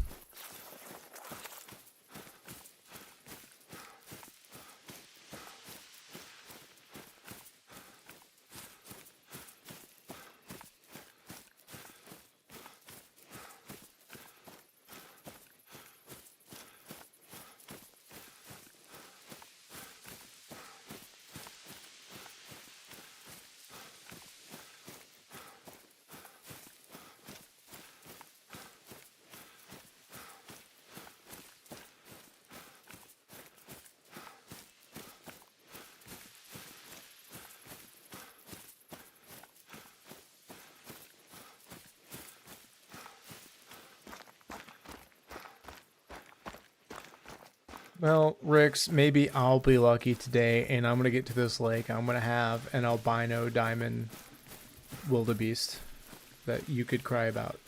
Well, Rix, maybe I'll be lucky today and I'm going to get to this lake. I'm going to have an albino diamond wildebeest that you could cry about.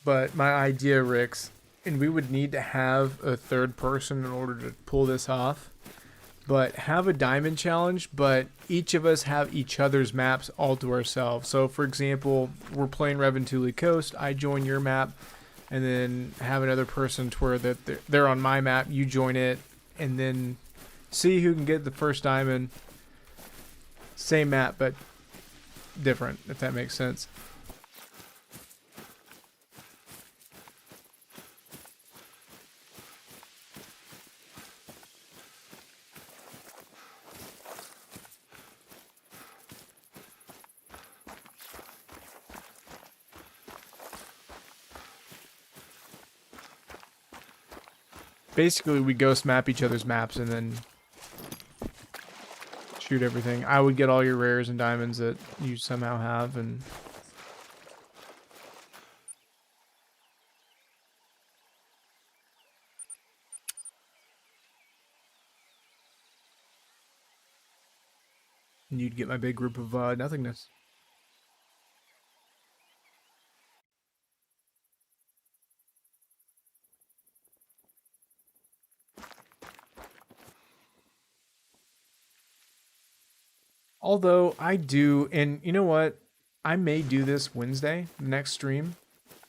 But my idea, Rix, and we would need to have a third person in order to pull this off, but have a diamond challenge, but each of us have each other's maps all to ourselves. So, for example, we're playing Reventuli Coast, I join your map, and then have another person to where that they're on my map, you join it, and then see who can get the first diamond. Same map, but different, if that makes sense. Basically, we ghost map each other's maps and then shoot everything. I would get all your rares and diamonds that you somehow have, and you'd get my big group of nothingness. Although I do, and you know what? I may do this Wednesday, next stream.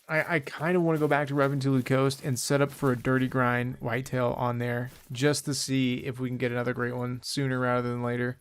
I kind of want to go back to Reventuli Coast and set up for a dirty grind whitetail on there just to see if we can get another great one sooner rather than later.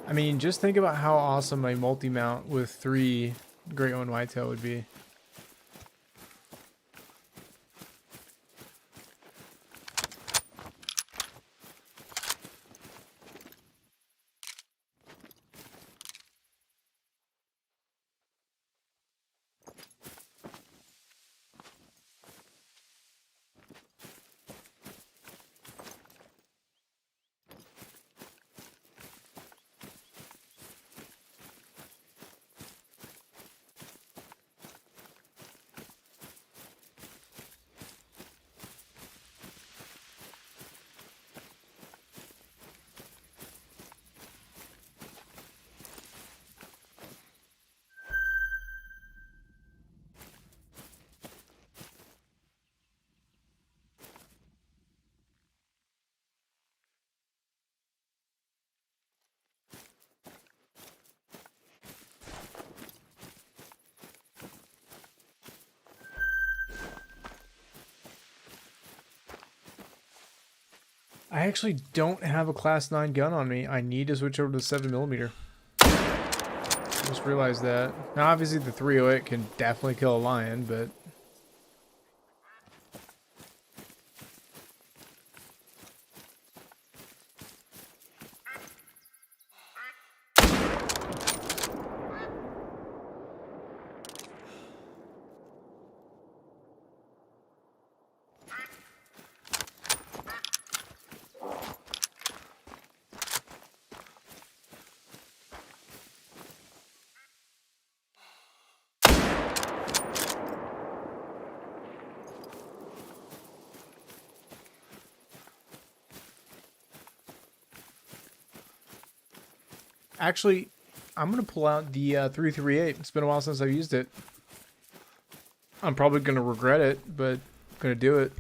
I mean, just think about how awesome a multi-mount with 3 Great One Whitetail would be. I actually don't have a class 9 gun on me. I need to switch over to the 7mm. Just realized that. Now, obviously, the 308 can definitely kill a lion, but actually, I'm going to pull out the 338. It's been a while since I've used it. I'm probably going to regret it, but I'm going to do it.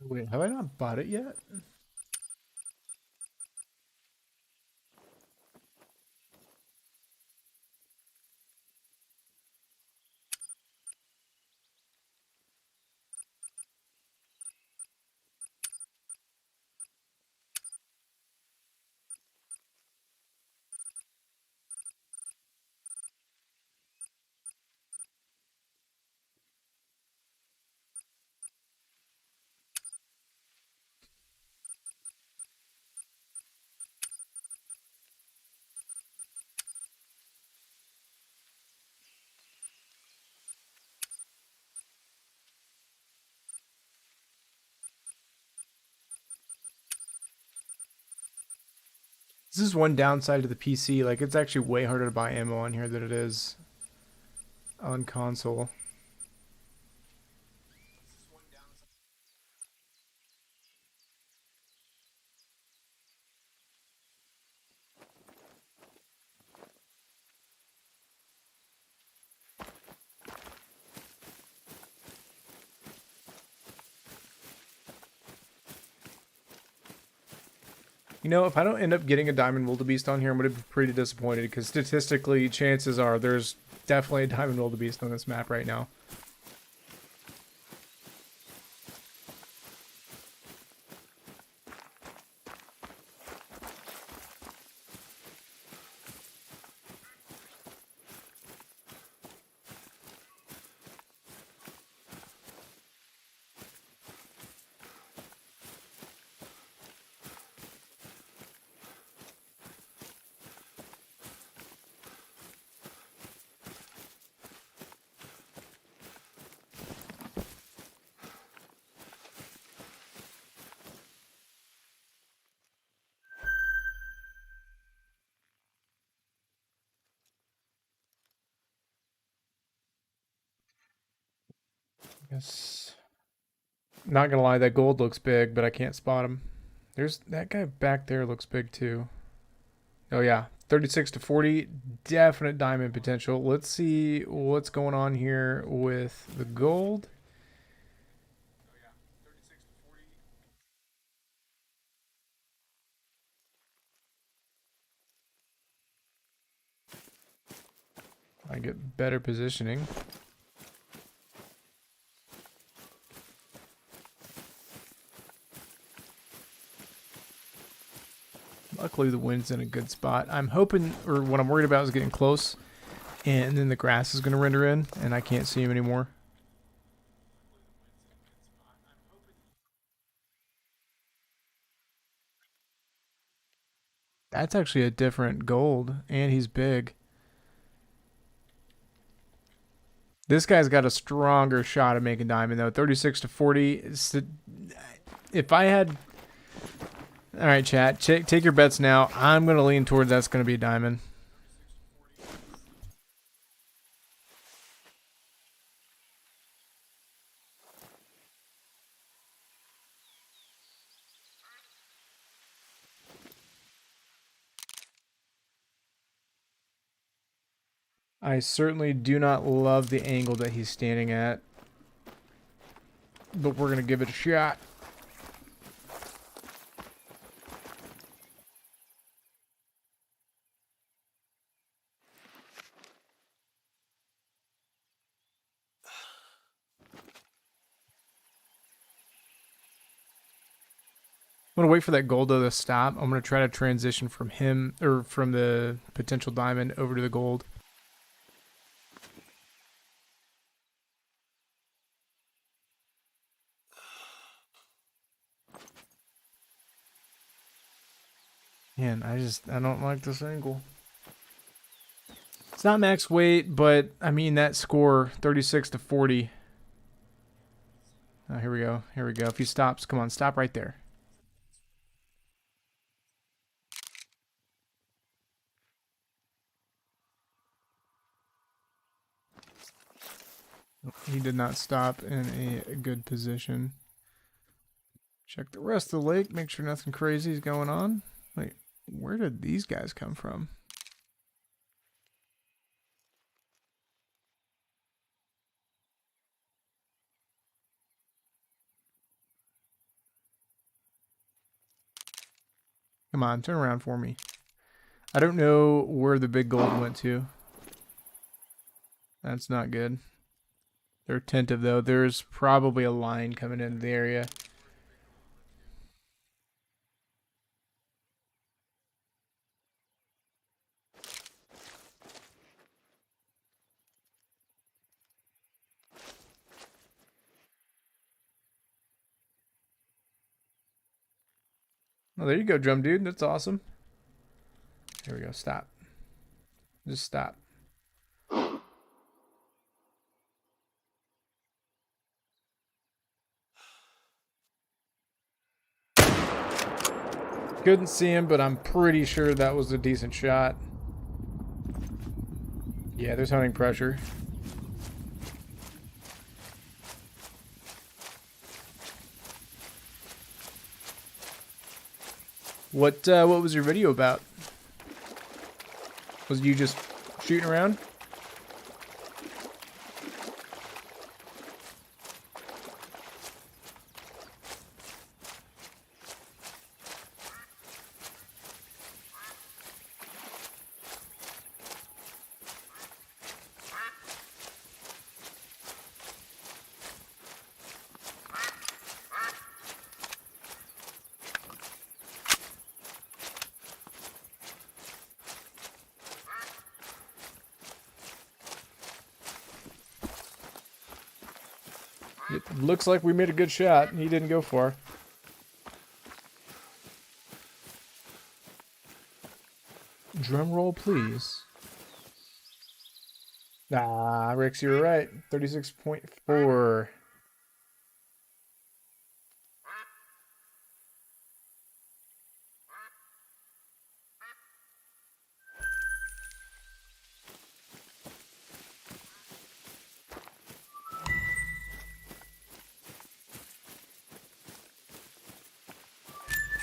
Wait, have I not bought it yet? This is one downside to the PC. Like, it's actually way harder to buy ammo on here than it is on console. You know, if I don't end up getting a diamond wildebeest on here, I'm going to be pretty disappointed because statistically, chances are there's definitely a diamond wildebeest on this map right now. Yes. Not gonna lie, that gold looks big, but I can't spot him. There's that guy back there looks big too. Oh yeah, 36 to 40, definite diamond potential. Let's see what's going on here with the gold. I get better positioning. Luckily, the wind's in a good spot. I'm hoping, or what I'm worried about is getting close, and then the grass is going to render in, and I can't see him anymore. That's actually a different gold, and he's big. This guy's got a stronger shot of making diamond though. 36 to 40. If I had, all right, chat, take your bets now. I'm gonna lean towards that's gonna be diamond. I certainly do not love the angle that he's standing at, but we're gonna give it a shot. I'm gonna wait for that gold though to stop. I'm gonna try to transition from him or from the potential diamond over to the gold. Man, I don't like this angle. It's not max weight, but I mean that score 36 to 40. Oh, here we go. Here we go. If he stops, come on, stop right there. He did not stop in a good position. Check the rest of the lake, make sure nothing crazy is going on. Wait, where did these guys come from? Come on, turn around for me. I don't know where the big gold went to. That's not good. They're attentive though. There's probably a line coming into the area. Oh, there you go, drum dude. That's awesome. Here we go. Stop. Just stop. Couldn't see him, but I'm pretty sure that was a decent shot. Yeah, there's hunting pressure. What was your video about? Was you just shooting around? It looks like we made a good shot. He didn't go far. Drum roll, please. Ah, Rex, you were right. 36.4.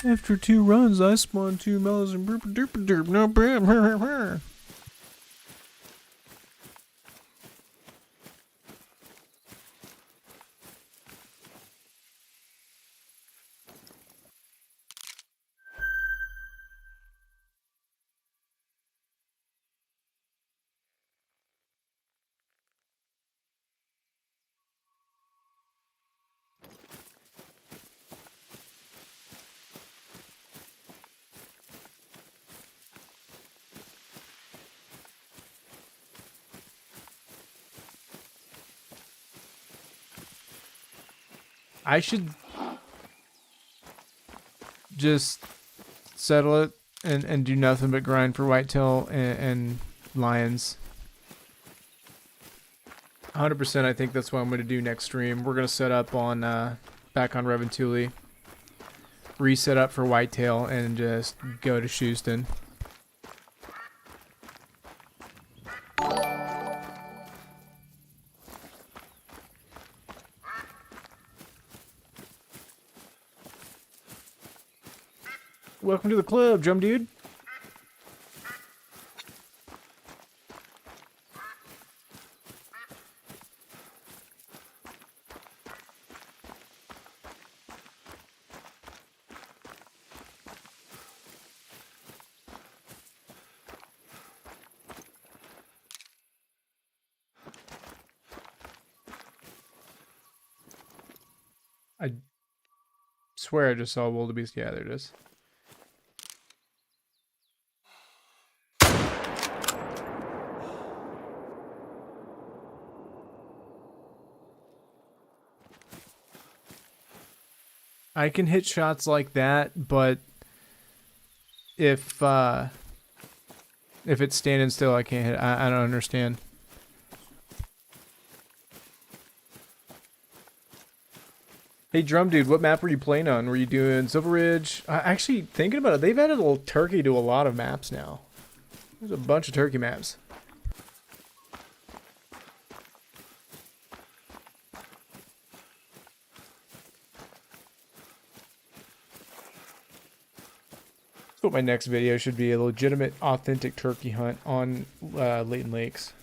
After 2 runs, I spawned 2 melons and burp derp derp. No bam. I should just settle it and do nothing but grind for whitetail and lions. 100%. I think that's what I'm going to do next stream. We're going to set up on back on Reventuli, reset up for whitetail, and just go to Houston. Welcome to the club, Drum Dude. I swear I just saw a wildebeest. Yeah, there it is. I can hit shots like that, but if it's standing still, I can't hit. I don't understand. Hey, Drum Dude, what map were you playing on? Were you doing Silver Ridge? Actually, thinking about it, they've added a little turkey to a lot of maps now. There's a bunch of turkey maps. That's what my next video should be, a legitimate, authentic turkey hunt on Layton Lakes.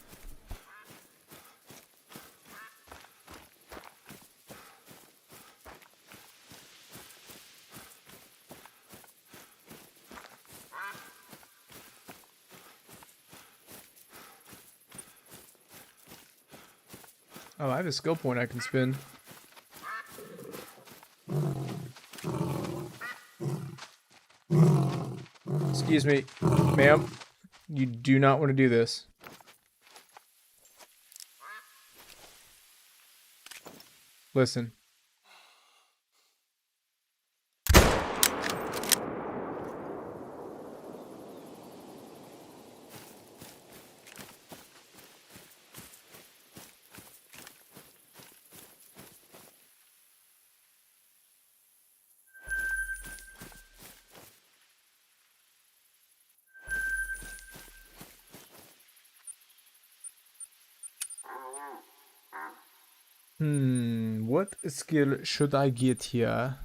Oh, I have a skill point I can spin. Excuse me, ma'am. You do not want to do this. Listen. What skill should I get here?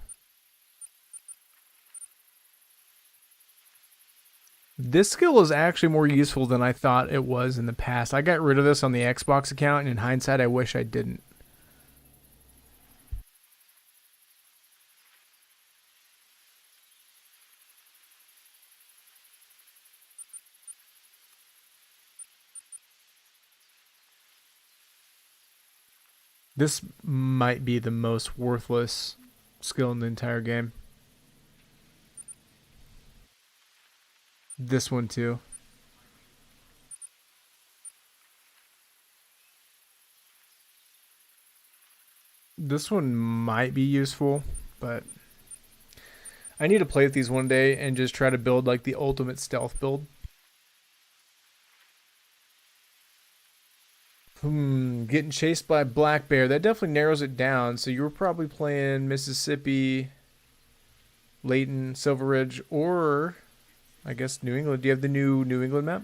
This skill is actually more useful than I thought it was in the past. I got rid of this on the Xbox account, and in hindsight, I wish I didn't. This might be the most worthless skill in the entire game. This one too. This one might be useful, but I need to play with these one day and just try to build like the ultimate stealth build. Getting chased by a black bear. That definitely narrows it down. So you were probably playing Mississippi, Layton, Silver Ridge, or I guess New England. Do you have the new New England map?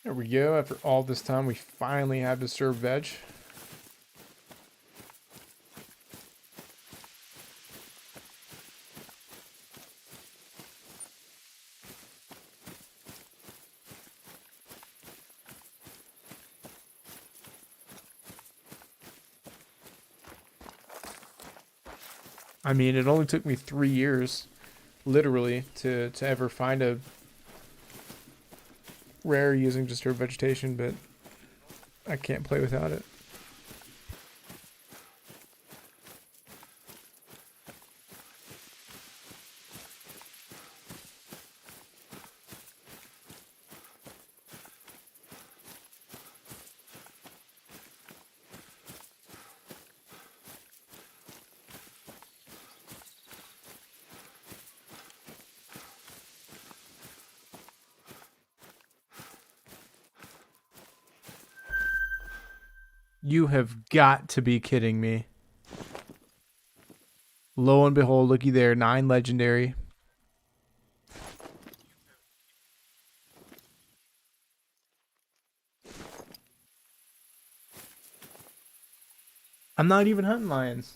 There we go. After all this time, we finally have disturbed veg. I mean, it only took me 3 years, literally, to ever find a rare using disturbed vegetation, but I can't play without it. You have got to be kidding me. Lo and behold, looky there, 9 legendary. I'm not even hunting lions.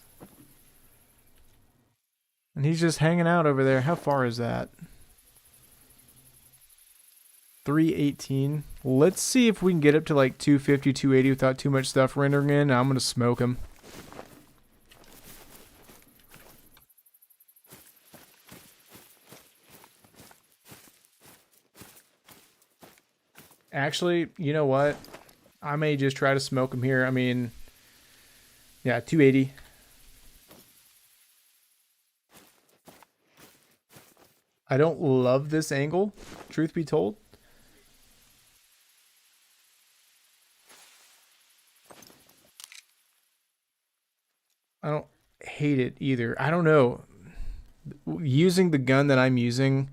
And he's just hanging out over there. How far is that? 318. Let's see if we can get up to like 250, 280 without too much stuff rendering in. I'm going to smoke him. Actually, you know what? I may just try to smoke him here. I mean, yeah, 280. I don't love this angle, truth be told. I don't hate it either. I don't know. Using the gun that I'm using,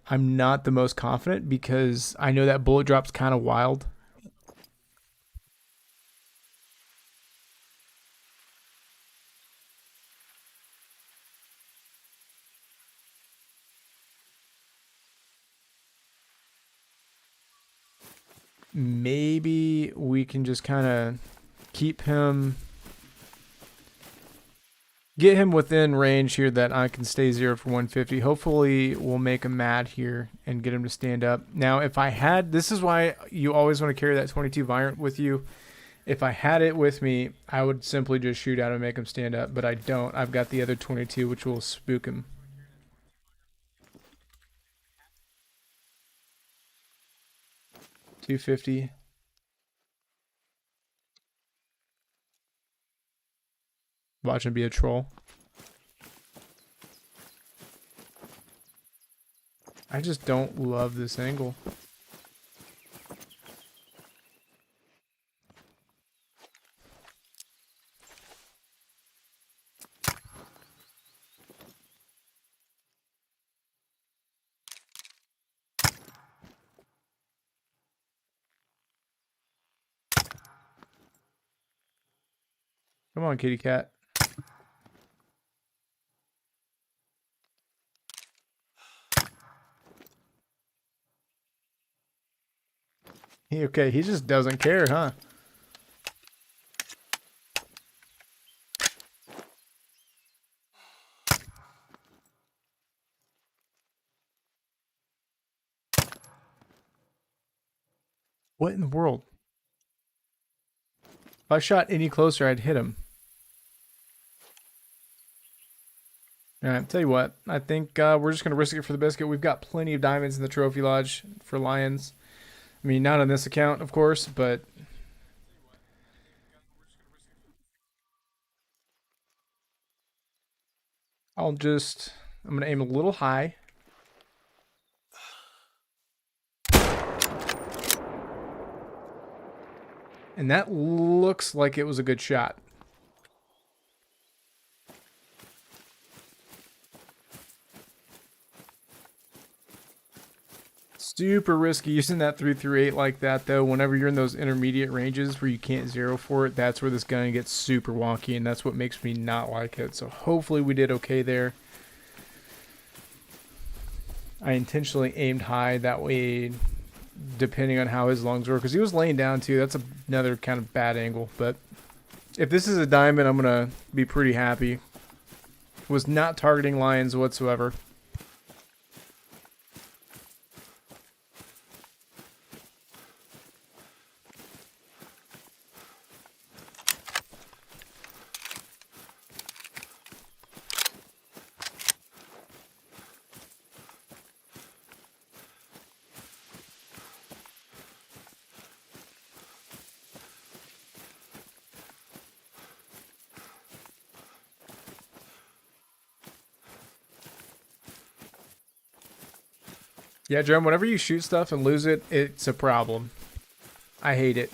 I'm not the most confident because I know that bullet drop's kind of wild. Maybe we can just kind of keep him, get him within range here that I can stay 0 for 150. Hopefully we'll make him mad here and get him to stand up. Now, if I had, this is why you always want to carry that 22 Virant with you. If I had it with me, I would simply just shoot out and make him stand up, but I don't. I've got the other 22, which will spook him. 250. Watch him be a troll. I just don't love this angle. Come on, kitty cat. Okay, he just doesn't care, huh? What in the world? If I shot any closer, I'd hit him. Alright, tell you what. I think we're just going to risk it for the biscuit. We've got plenty of diamonds in the trophy lodge for lions. I mean, not on this account, of course, but I'm going to aim a little high. And that looks like it was a good shot. Super risky using that 338 like that, though. Whenever you're in those intermediate ranges where you can't zero for it, that's where this gun gets super wonky, and that's what makes me not like it. So hopefully we did okay there. I intentionally aimed high, that way, depending on how his lungs were, because he was laying down too. That's another kind of bad angle, but if this is a diamond, I'm going to be pretty happy. Was not targeting lions whatsoever. Yeah, Jerome, whenever you shoot stuff and lose it, it's a problem. I hate it.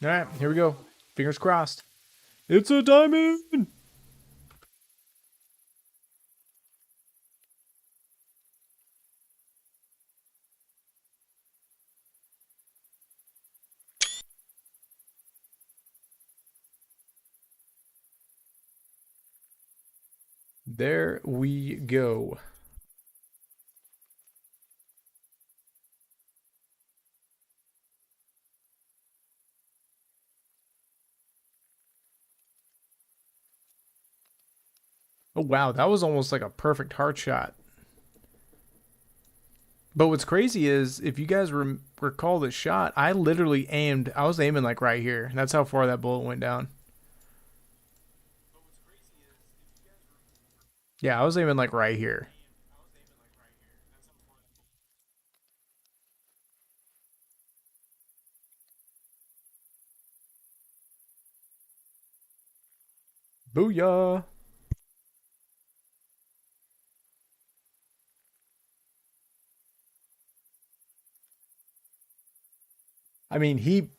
Alright, here we go. Fingers crossed. It's a diamond! There we go. Oh, wow. That was almost like a perfect heart shot. But what's crazy is if you guys recall the shot, I literally aimed, I was aiming like right here. That's how far that bullet went down. Yeah, I was aiming like right here. Booyah. I mean, he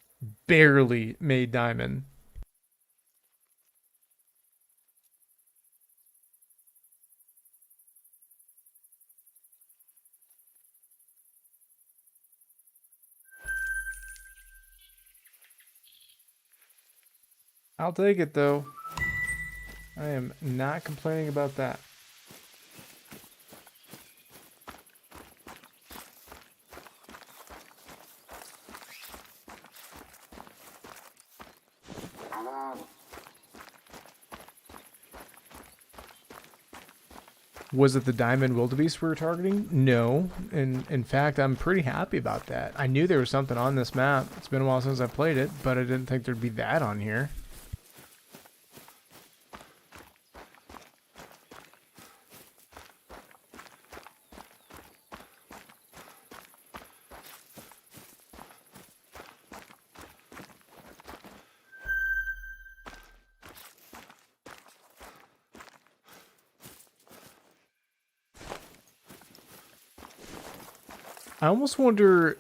barely made diamond. I'll take it though. I am not complaining about that. Was it the diamond wildebeest we were targeting? No. And in fact, I'm pretty happy about that. I knew there was something on this map. It's been a while since I played it, but I didn't think there'd be that on here. I almost wonder.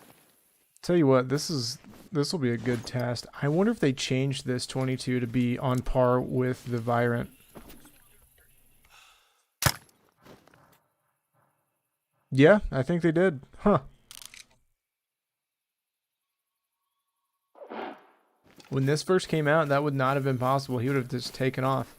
Tell you what, this will be a good test. I wonder if they changed this 22 to be on par with the Virant. Yeah, I think they did. Huh. When this first came out, that would not have been possible. He would have just taken off.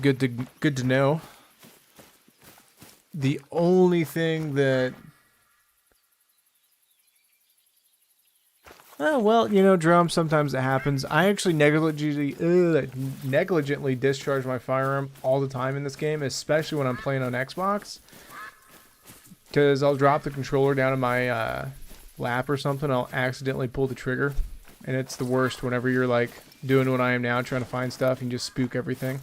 Good to know. The only thing that oh, well, you know, drum, sometimes it happens. I actually negligently discharge my firearm all the time in this game, especially when I'm playing on Xbox. Because I'll drop the controller down in my lap or something, I'll accidentally pull the trigger. And it's the worst whenever you're like doing what I am now, trying to find stuff and just spook everything.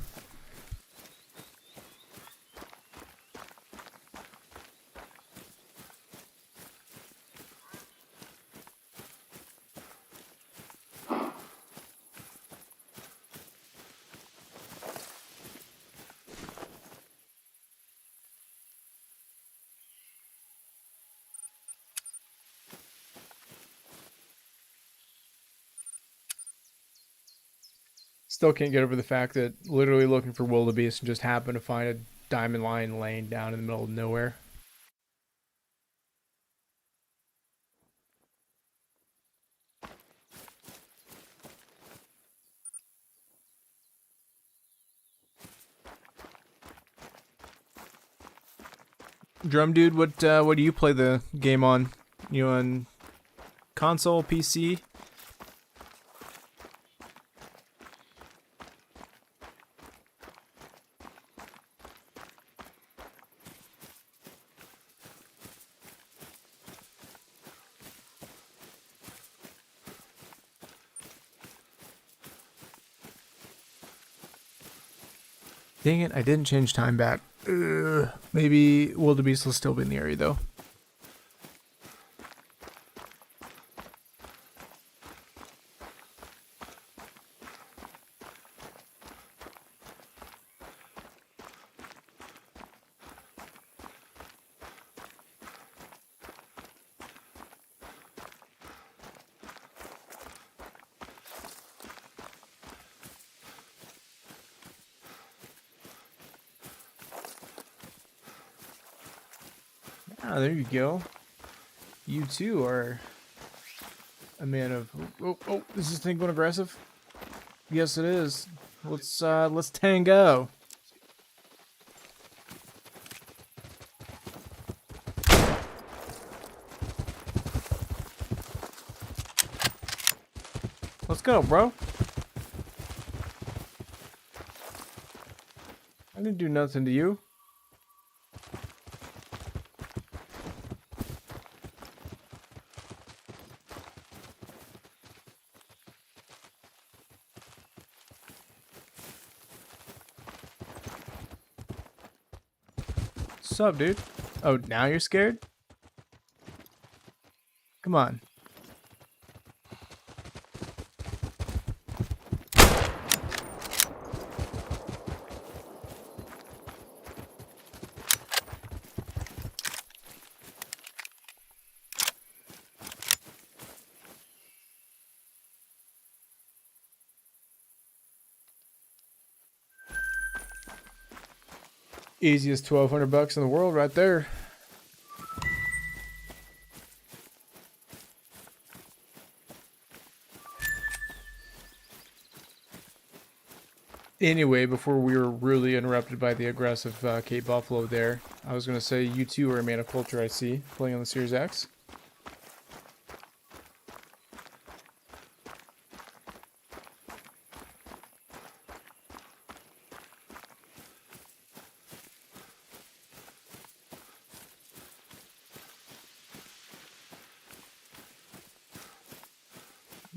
Still can't get over the fact that literally looking for wildebeest and just happened to find a diamond lion laying down in the middle of nowhere. Drum dude, what do you play the game on? You on console, PC? Dang it, I didn't change time back. Ugh. Maybe wildebeest will still be in the area though. Ah, there you go. you too are a man of. Oh, is this thing going aggressive? Yes, it is. Let's tango. Let's go, bro. I didn't do nothing to you. What's up, dude? Oh, now you're scared? Come on. Easiest 1,200 bucks in the world right there. Anyway, before we were really interrupted by the aggressive Cape Buffalo there, I was going to say you too are a man of culture, I see, playing on the Series X.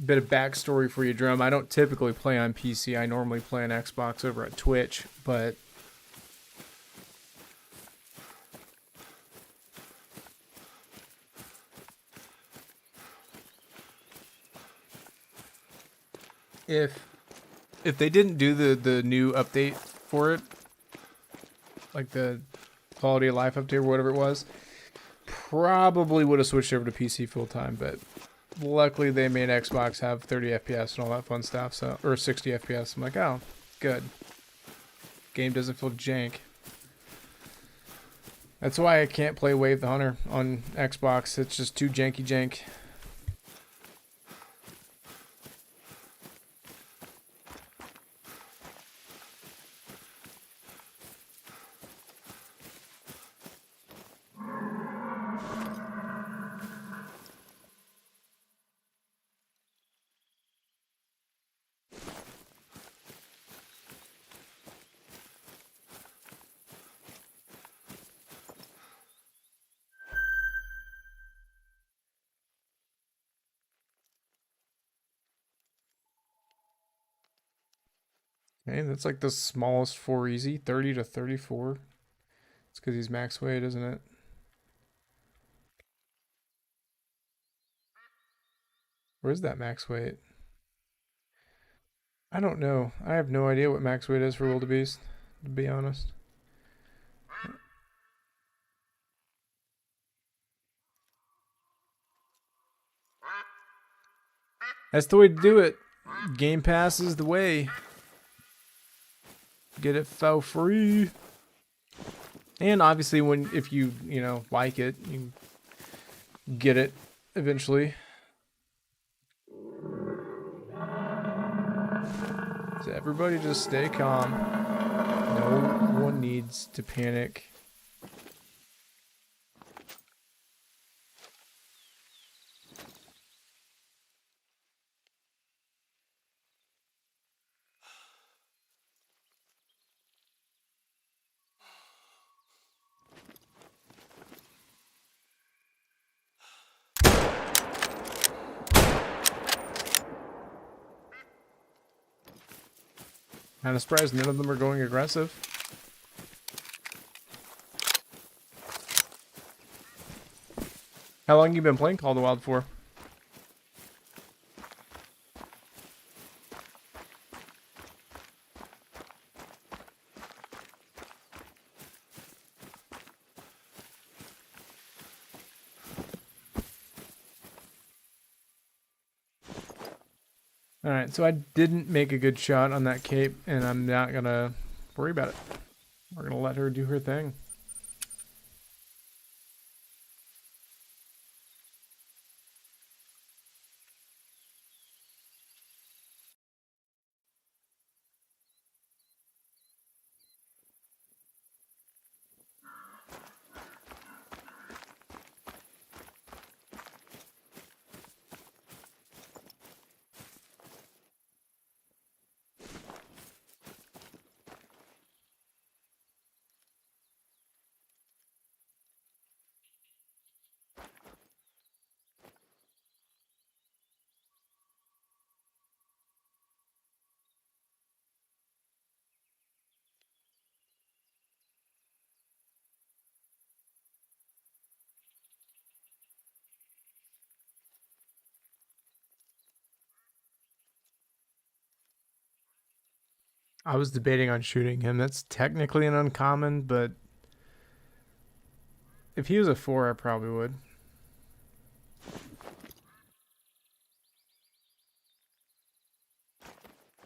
Bit of backstory for you, Drum. I don't typically play on PC. I normally play on Xbox over at Twitch, but if they didn't do the new update for it, like the quality of life update or whatever it was, probably would have switched over to PC full time, but luckily they made Xbox have 30 FPS and all that fun stuff, so or 60 FPS. I'm like, oh, good. Game doesn't feel jank. That's why I can't play Wave the Hunter on Xbox. It's just too janky jank. Okay, that's like the smallest 4 easy, 30 to 34. It's because he's max weight, isn't it? Where's that max weight? I don't know. I have no idea what max weight is for wildebeest, to be honest. That's the way to do it. Game Pass is the way. Get it for free. And obviously, if you like it, you get it eventually. So everybody just stay calm. No one needs to panic. Kind of surprised none of them are going aggressive. How long you been playing Call of the Wild for? Alright, so I didn't make a good shot on that cape, and I'm not gonna worry about it. We're gonna let her do her thing. I was debating on shooting him. That's technically an uncommon, but if he was a 4, I probably would.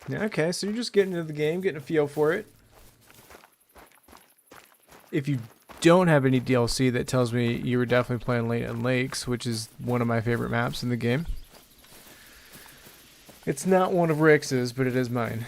Yeah, okay, so you're just getting into the game, getting a feel for it. If you don't have any DLC, that tells me you were definitely playing Late in Lakes, which is one of my favorite maps in the game. It's not one of Rix's, but it is mine.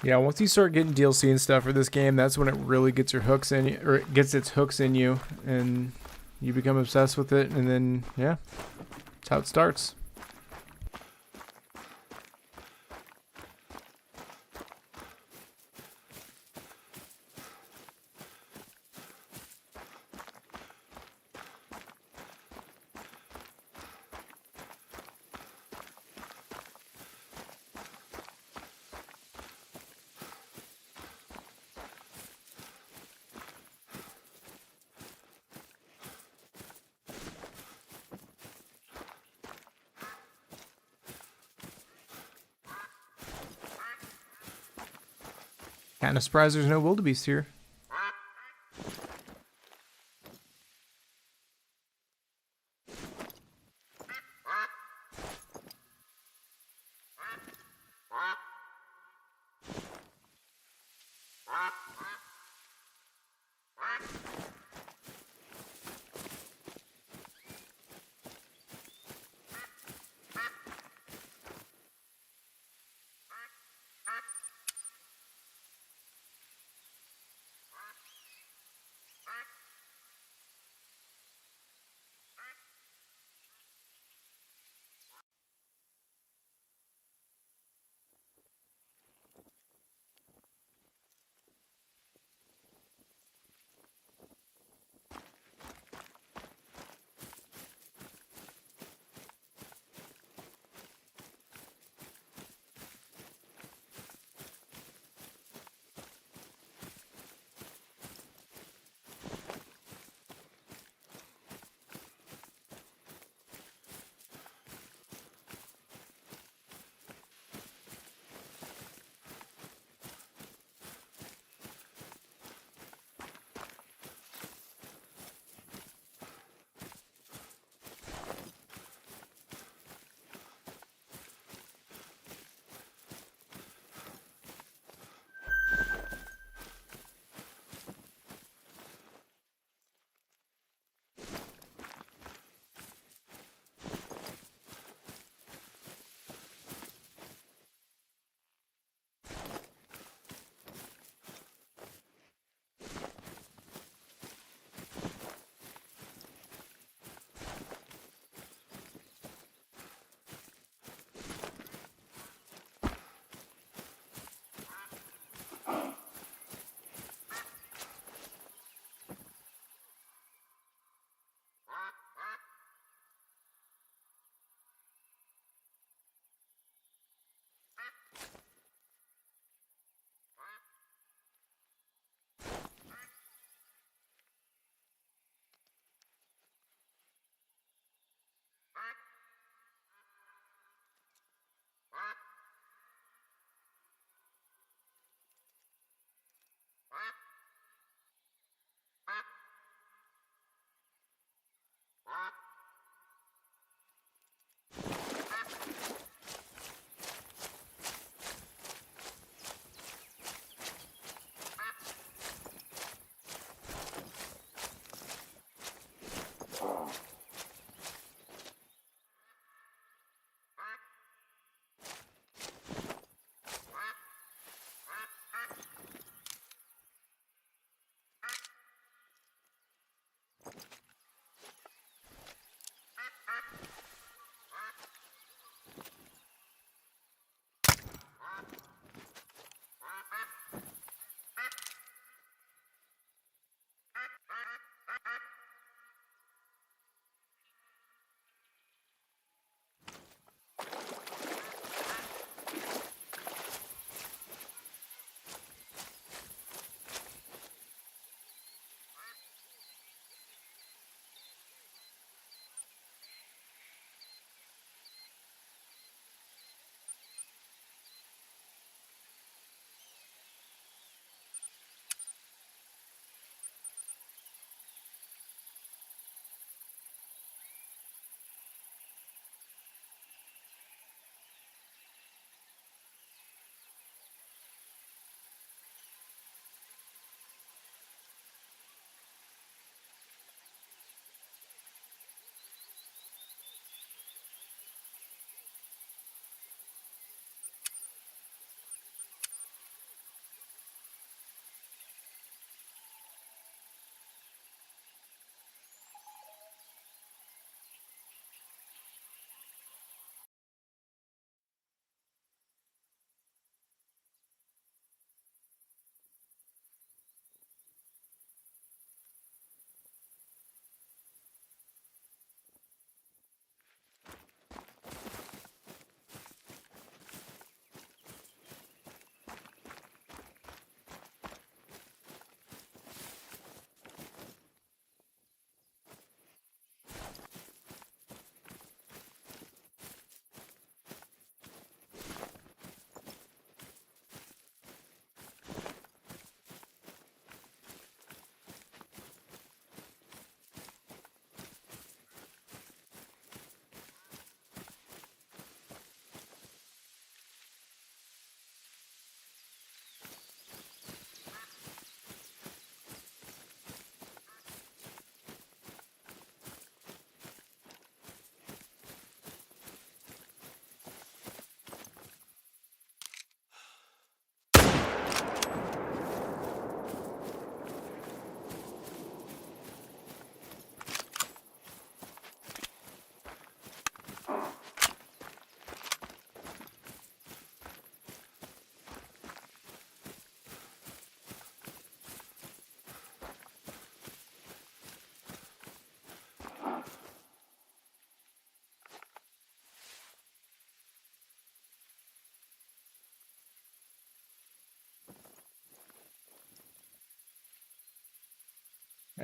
Yeah, once you start getting DLC and stuff for this game, that's when it really gets your hooks in you, or it gets its hooks in you, and you become obsessed with it, and then, yeah, that's how it starts. Kinda surprised there's no wildebeest here.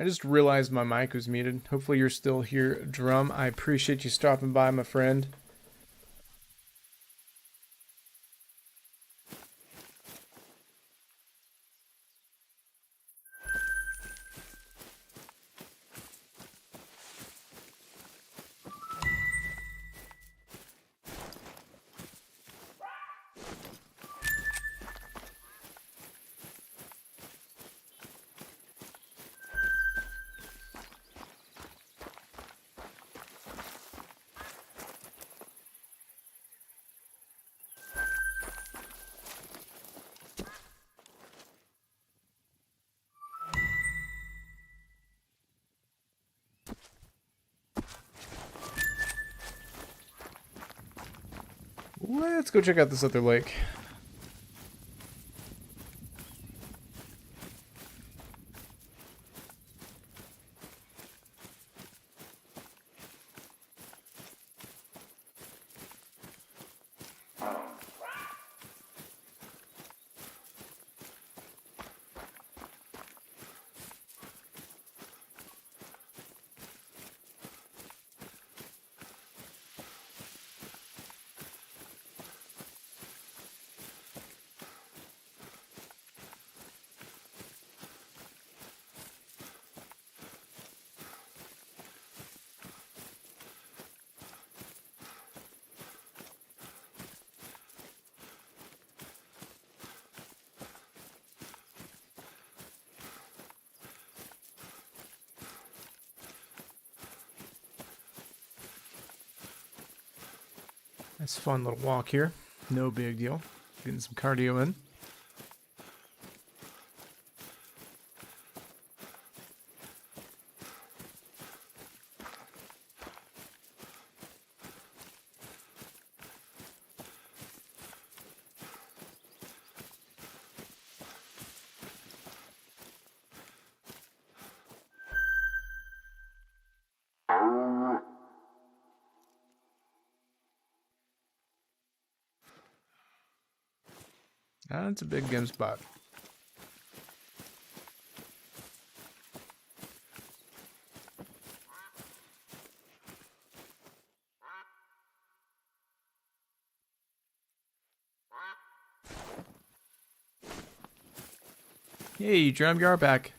I just realized my mic was muted. Hopefully you're still here, Drum. I appreciate you stopping by, my friend. Let's go check out this other lake. Nice fun little walk here. No big deal. Getting some cardio in. That's a big game spot. Hey, Drum, you are back.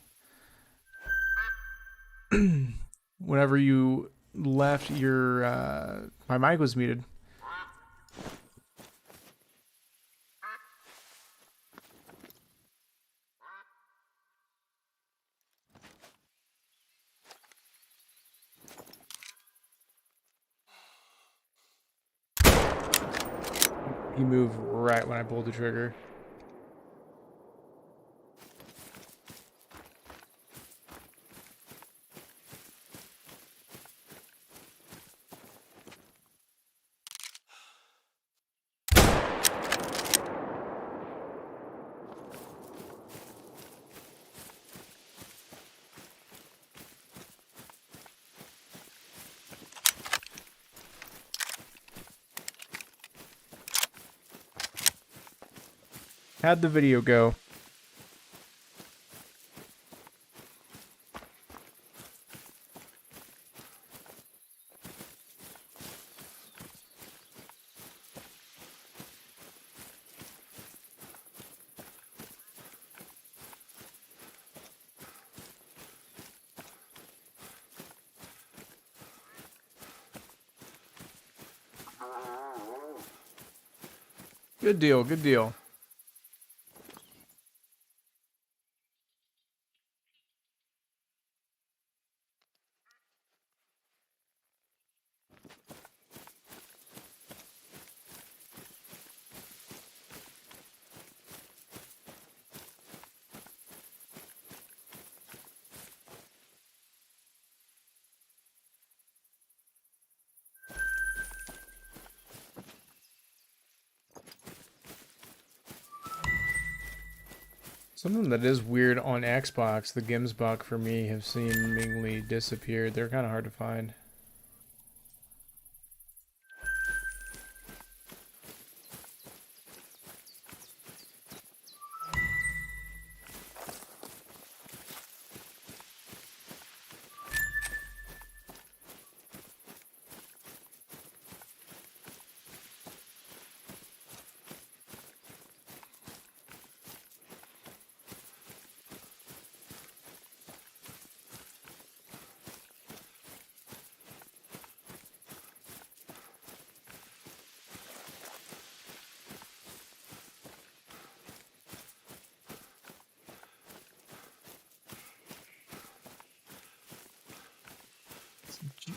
Whenever you left, your my mic was muted. He moved right when I pulled the trigger. How'd the video go? Good deal, good deal. Something that is weird on Xbox, the Gimsbuck for me have seemingly disappeared. They're kind of hard to find.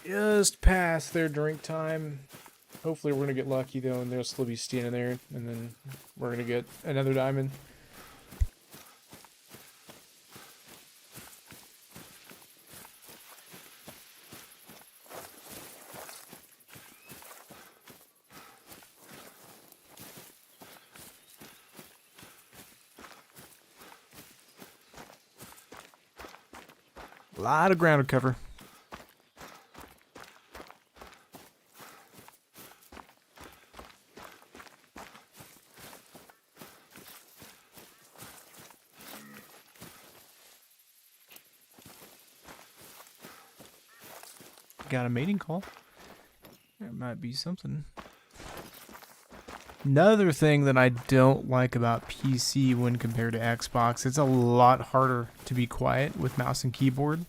just past their drink time. Hopefully we're gonna get lucky though, and they'll still be standing there, and then we're gonna get another diamond. A lot of ground to cover. Got a mating call. That might be something. Another thing that I don't like about PC when compared to Xbox, it's a lot harder to be quiet with mouse and keyboard.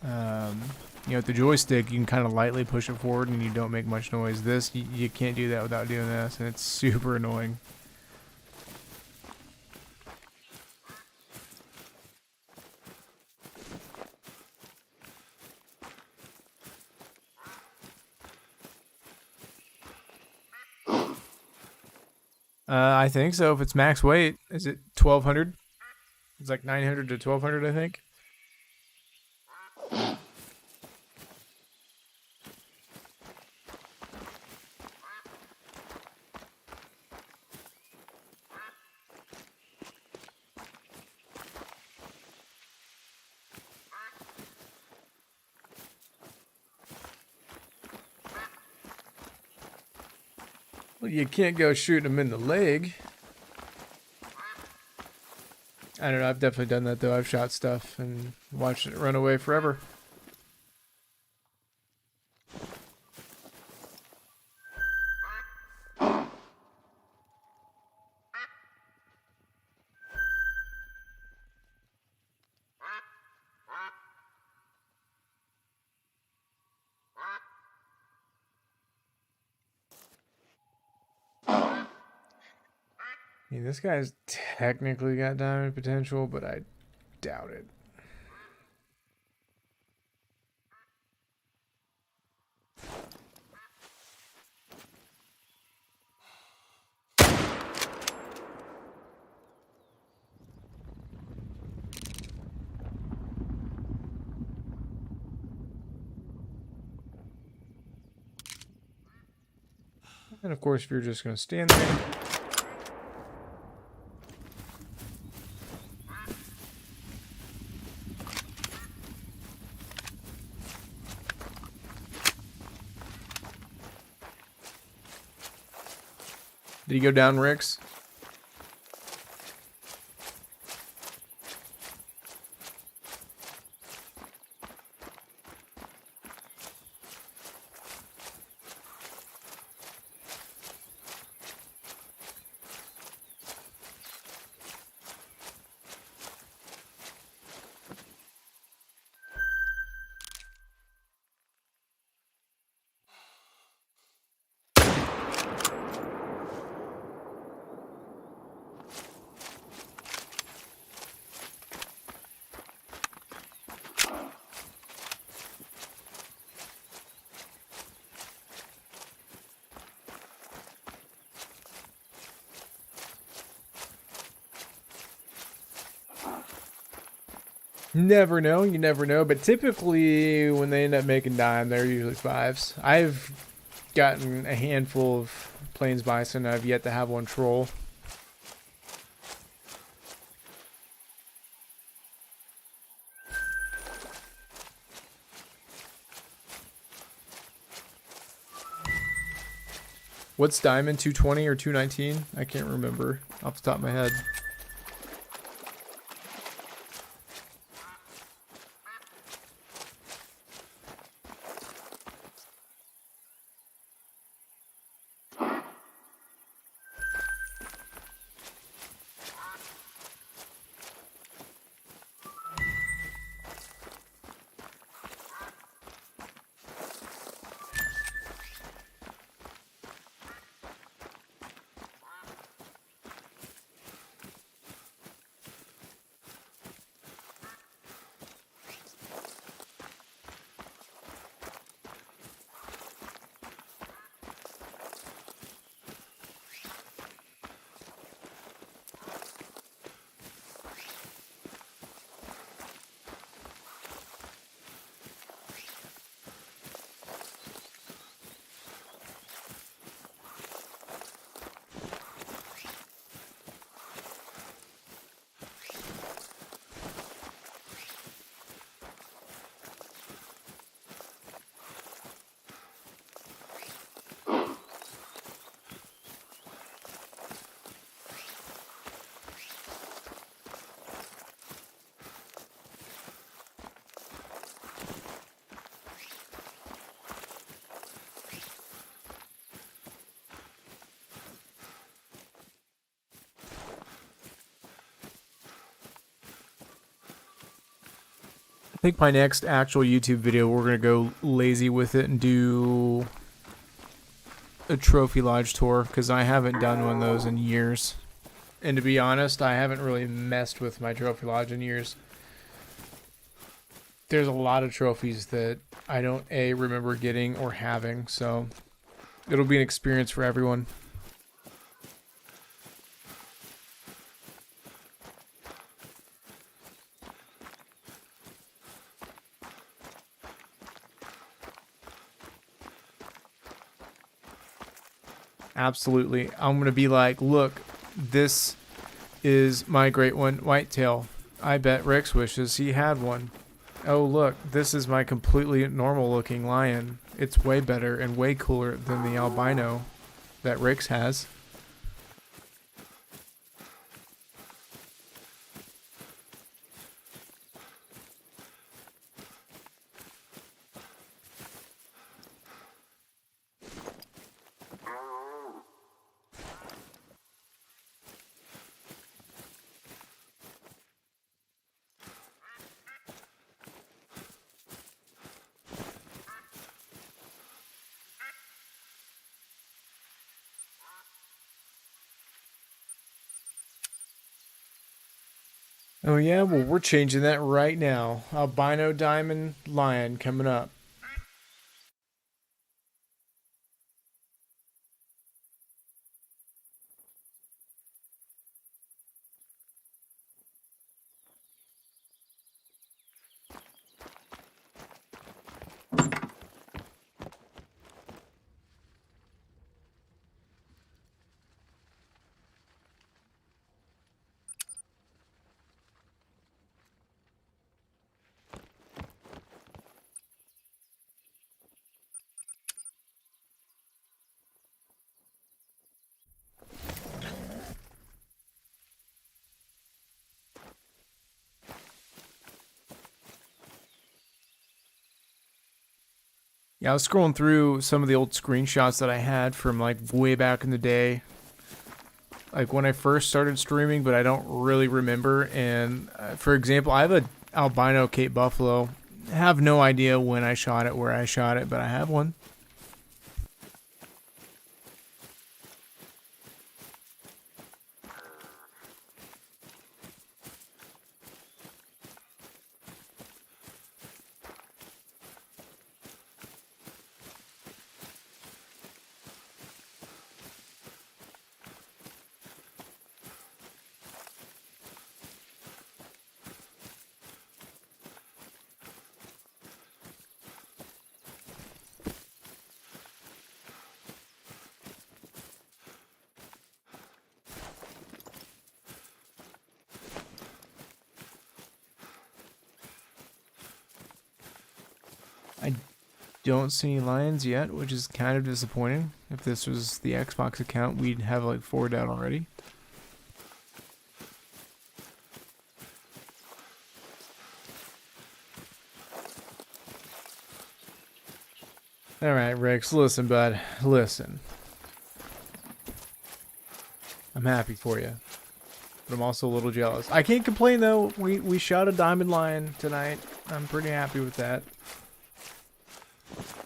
You know, with the joystick, you can kind of lightly push it forward and you don't make much noise. This, you can't do that without doing this, and it's super annoying. I think so. If it's max weight, is it 1200? It's like 900 to 1200, I think. Well, you can't go shooting them in the leg. I don't know. I've definitely done that though. I've shot stuff and watched it run away forever. I mean, this guy's technically got diamond potential, but I doubt it. And of course, if you're just going to stand there. Did he go down, Ricks? Never know, you never know. But typically, when they end up making dime, they're usually fives. I've gotten a handful of plains bison. I've yet to have one troll. What's diamond? 220 or 219? I can't remember off the top of my head. think my next actual YouTube video, we're gonna go lazy with it and do a trophy lodge tour because I haven't done one of those in years. And to be honest, I haven't really messed with my trophy lodge in years. There's a lot of trophies that I don't remember getting or having, so it'll be an experience for everyone. Absolutely. I'm going to be like, look, this is my great one, whitetail. I bet Rex wishes he had one. Oh, look, this is my completely normal looking lion. It's way better and way cooler than the albino that Rex has. Oh yeah, well we're changing that right now. Albino diamond lion coming up. Yeah, I was scrolling through some of the old screenshots that I had from like way back in the day, like when I first started streaming, but I don't really remember. And for example, I have a albino Cape Buffalo. I have no idea when I shot it, where I shot it, but I have one. I don't see any lions yet, which is kind of disappointing. If this was the Xbox account, we'd have like 4 down already. Alright, Rex, listen, bud. Listen. I'm happy for you. But I'm also a little jealous. I can't complain though. We shot a diamond lion tonight. I'm pretty happy with that.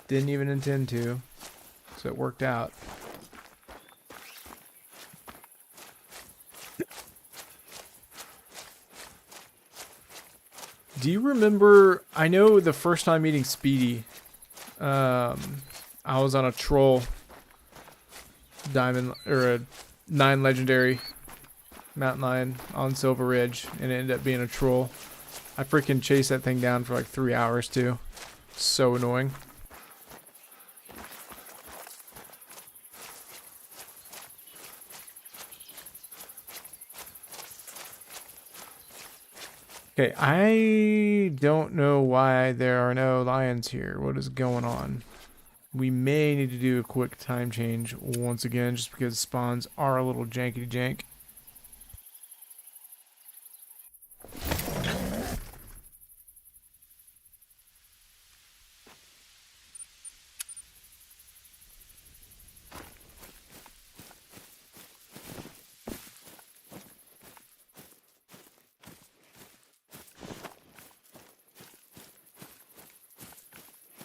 Didn't even intend to. So it worked out. Do you remember, I know the first time meeting Speedy, I was on a troll diamond, or a 9 legendary mountain lion on Silver Ridge, and it ended up being a troll. I freaking chased that thing down for like 3 hours too. So annoying. Okay, I don't know why there are no lions here. What is going on? We may need to do a quick time change once again, just because spawns are a little janky jank.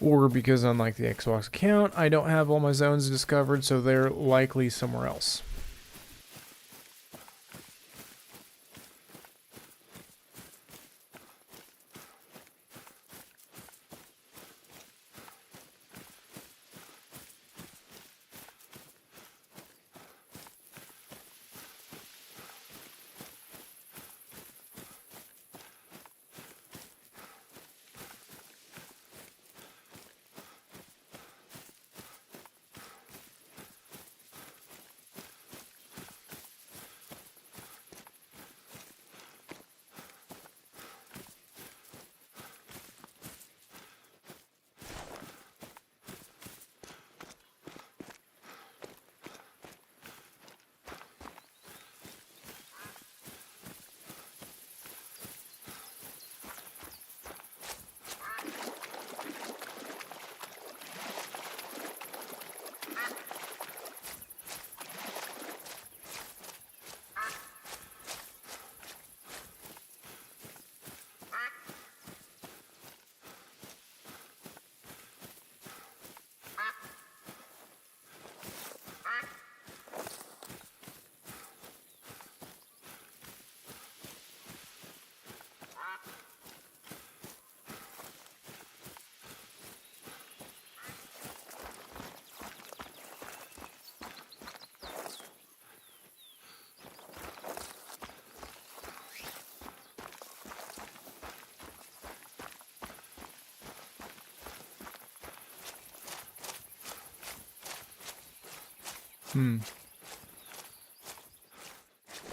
Or because unlike the Xbox account, I don't have all my zones discovered, so they're likely somewhere else.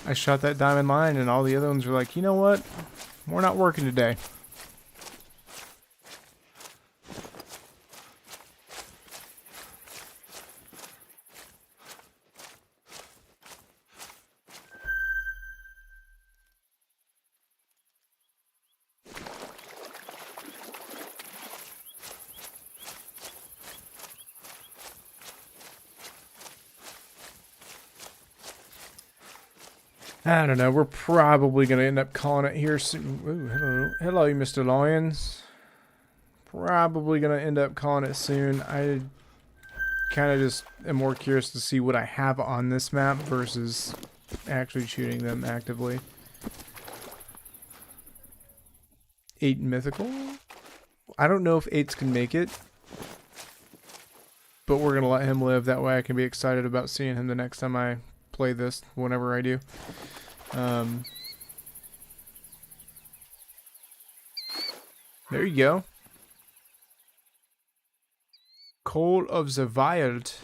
I shot that diamond mine, and all the other ones were like, you know what? We're not working today. I don't know. We're probably going to end up calling it here soon. Ooh, hello. Hello, Mr. Lyons. Probably going to end up calling it soon. I kind of just am more curious to see what I have on this map versus actually shooting them actively. 8 mythical? I don't know if 8s can make it. But we're going to let him live. That way I can be excited about seeing him the next time I play this, whenever I do. There you go. Call of the Wild.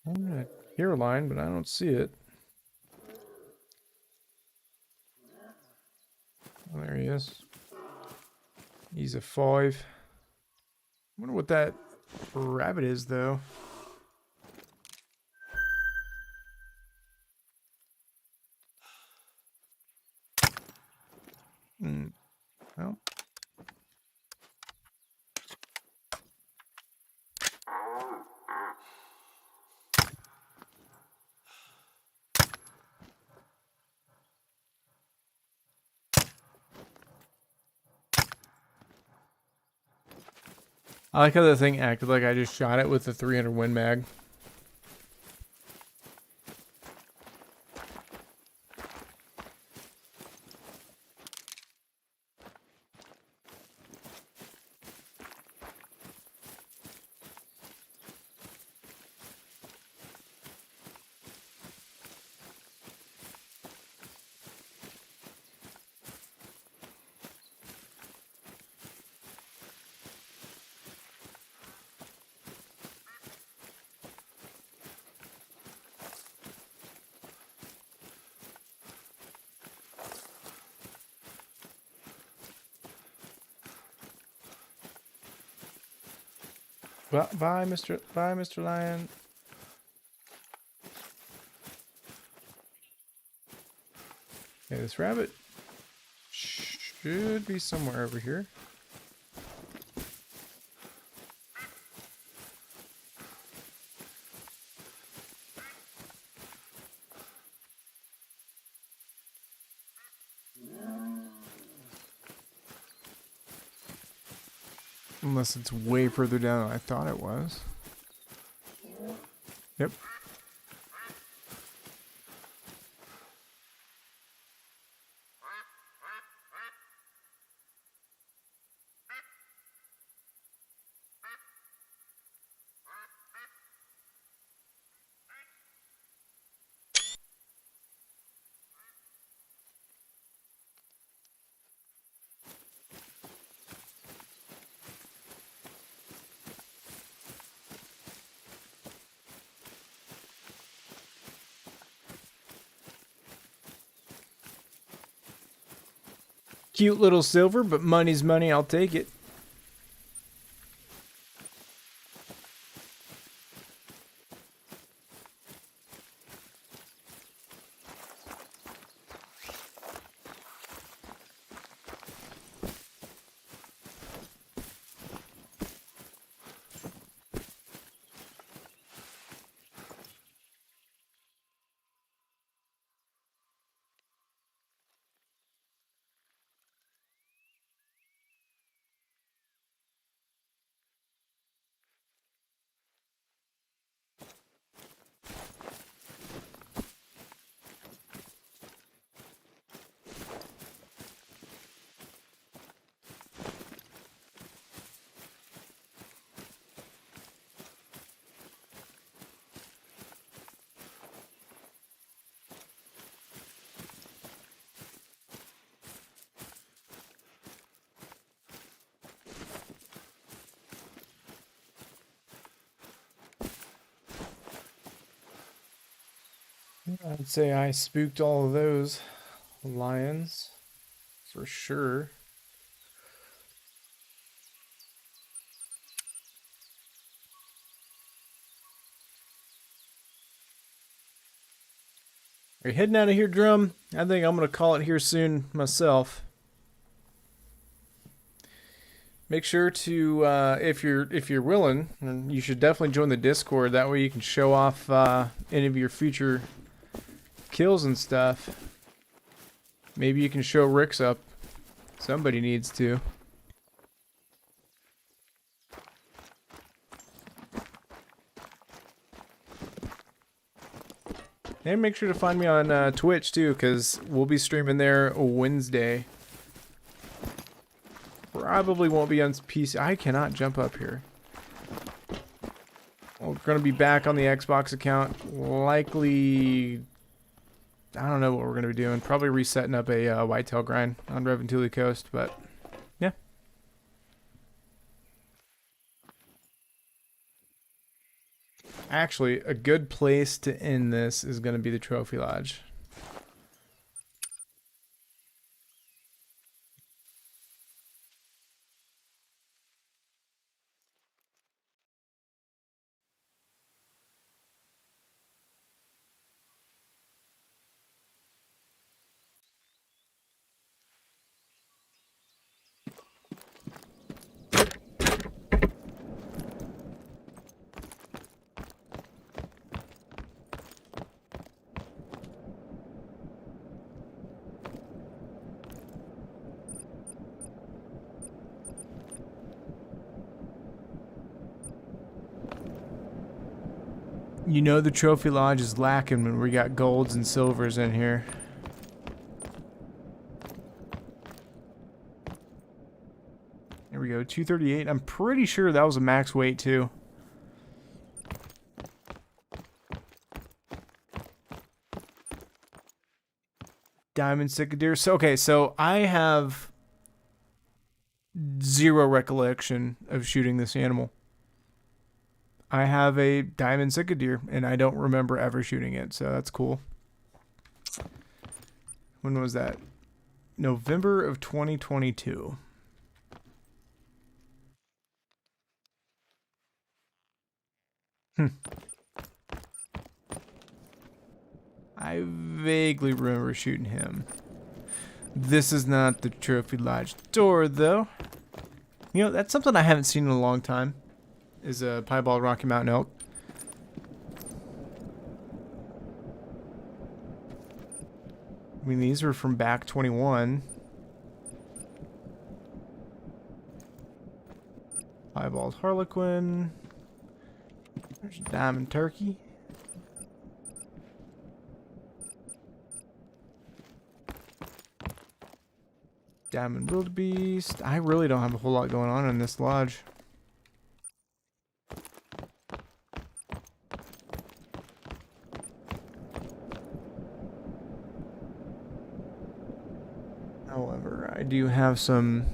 I'm gonna hear a line, but I don't see it. Oh, there he is. He's a 5. I wonder what that rabbit is, though. Well. I like how the thing acted like I just shot it with the 300 Win Mag. Bye, Mr. Lion. Okay, this rabbit should be somewhere over here. Unless it's way further down than I thought it was. Yep. Cute little silver, but money's money. I'll take it. I'd say I spooked all of those lions for sure. Are you heading out of here, Drum? I think I'm gonna call it here soon myself. Make sure to, if you're willing, and you should definitely join the Discord. That way you can show off any of your future kills and stuff. Maybe you can show Rick's up. Somebody needs to. And make sure to find me on Twitch too, because we'll be streaming there Wednesday. Probably won't be on PC. I cannot jump up here. We're going to be back on the Xbox account. Likely, I don't know what we're going to be doing. Probably resetting up a whitetail grind on Reventuli Coast, but yeah. Actually, a good place to end this is going to be the Trophy Lodge. You know the Trophy Lodge is lacking when we got golds and silvers in here. There we go, 238. I'm pretty sure that was a max weight too. Diamond Cicadeer. So, okay, so I have zero recollection of shooting this animal. I have a diamond cicadeer, and I don't remember ever shooting it, so that's cool. When was that? November of 2022. I vaguely remember shooting him. This is not the Trophy Lodge door, though. You know, that's something I haven't seen in a long time, is a piebald Rocky Mountain elk. I mean, these were from back 21. Piebald Harlequin. There's a diamond turkey. Diamond wildebeest. I really don't have a whole lot going on in this lodge. However, I do have some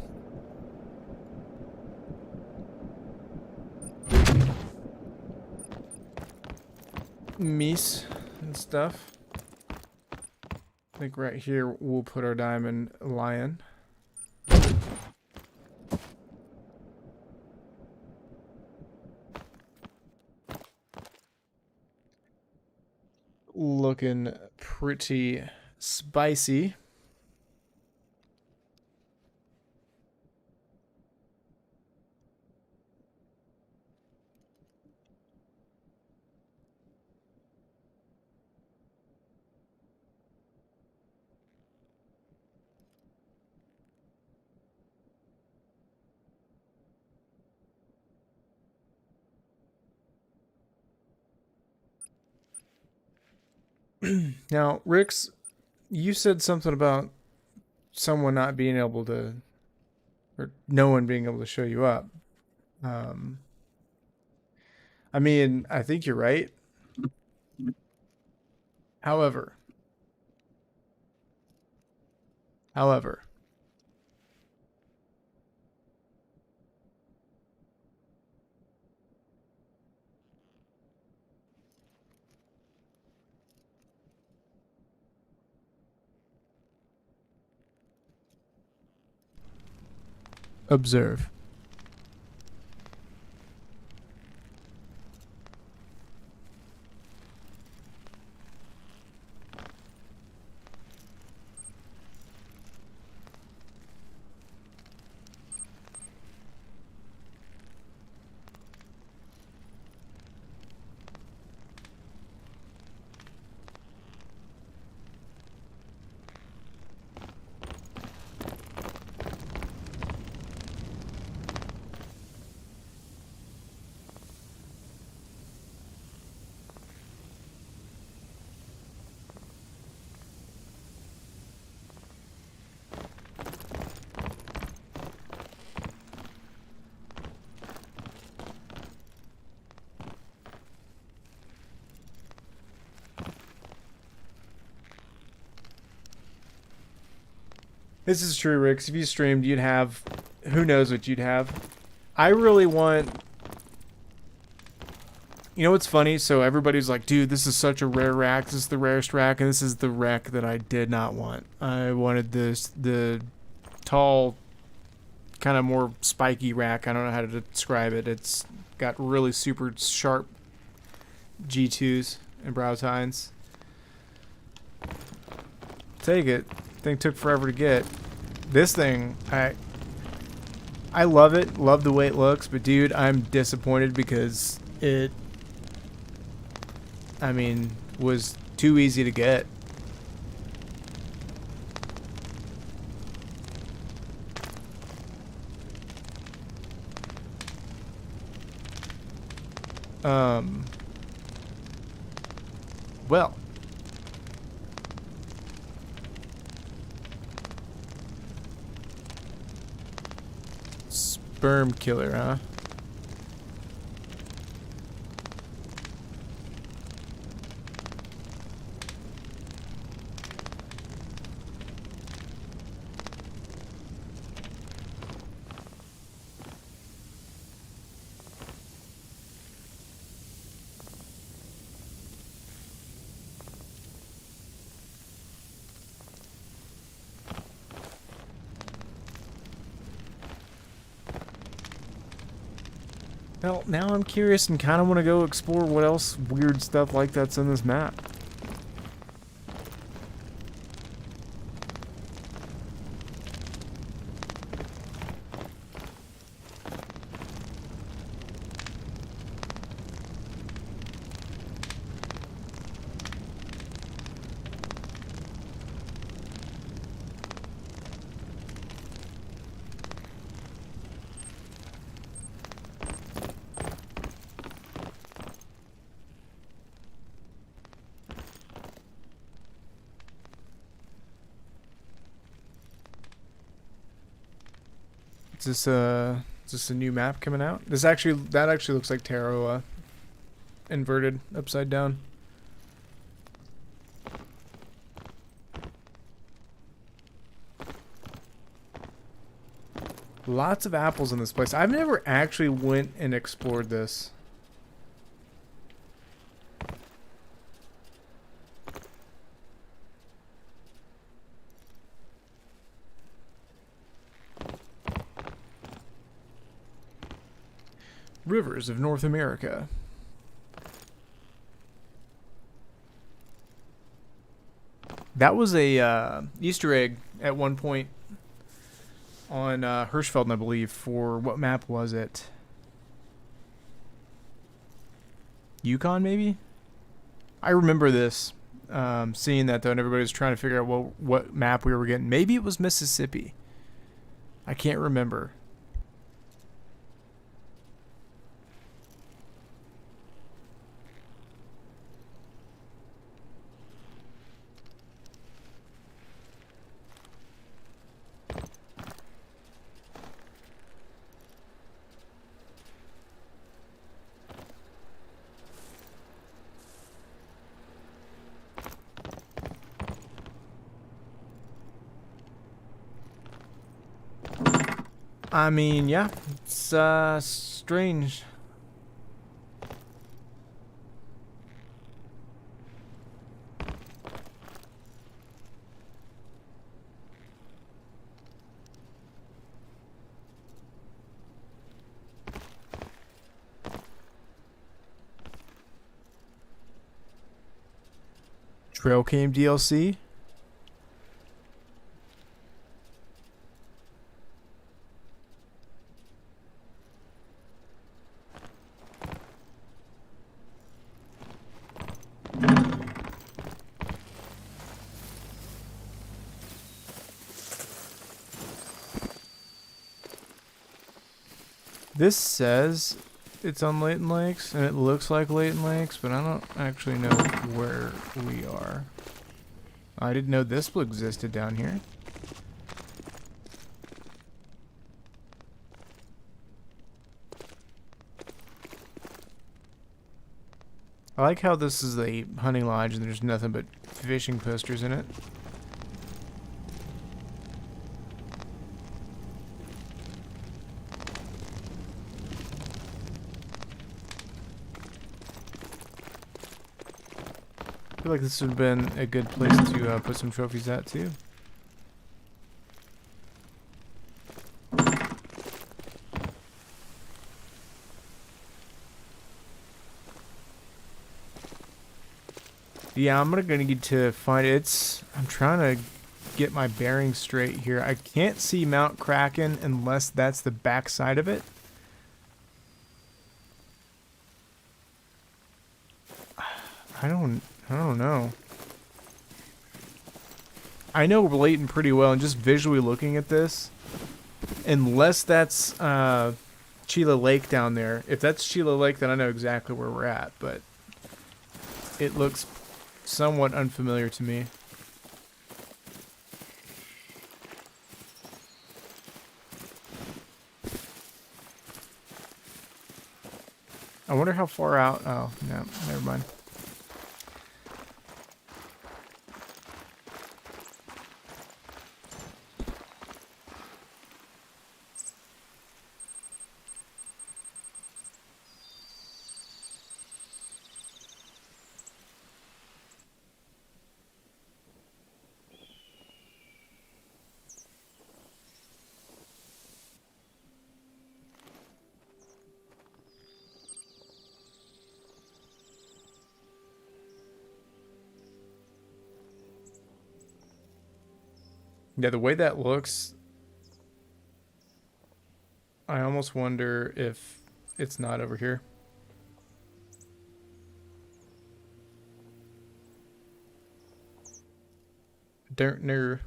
meese and stuff. I think right here we'll put our diamond lion. Looking pretty spicy. Now, Rix, you said something about someone not being able to, or no one being able to show you up. Um, I mean, I think you're right. However, however, observe. This is true, Rix. If you streamed, you'd have, who knows what you'd have. I really want, you know what's funny? So everybody's like, dude, this is such a rare rack. This is the rarest rack, and this is the rack that I did not want. I wanted the tall, kind of more spiky rack. I don't know how to describe it. It's got really super sharp G2s and brow tines. Take it. Thing took forever to get. This thing, I love it. Love the way it looks, but dude, I'm disappointed because it, I mean, was too easy to get. Well, sperm killer, huh? Well, now I'm curious and kind of want to go explore what else weird stuff like that's in this map. Is this a new map coming out? That actually looks like tarot inverted upside down. Lots of apples in this place. I've never actually went and explored this. Rivers of North America. That was a Easter egg at one point on Hirschfelden, I believe, for what map was it? Yukon, maybe? I remember this, seeing that though, and everybody was trying to figure out what map we were getting. Maybe it was Mississippi. I can't remember. I mean, yeah, it's strange. Trail Cam DLC. This says it's on Leighton Lakes, and it looks like Leighton Lakes, but I don't actually know where we are. I didn't know this existed down here. I like how this is a hunting lodge and there's nothing but fishing posters in it. I feel like this would have been a good place to put some trophies at too. Yeah, I'm gonna need to find it. I'm trying to get my bearings straight here. I can't see Mount Kraken unless that's the back side of it. I don't know. I know Leighton pretty well, and just visually looking at this, unless that's Sheila Lake down there. If that's Sheila Lake, then I know exactly where we're at, but it looks somewhat unfamiliar to me. I wonder how far out. Oh, no, never mind. Yeah, the way that looks, I almost wonder if it's not over here. Don't know.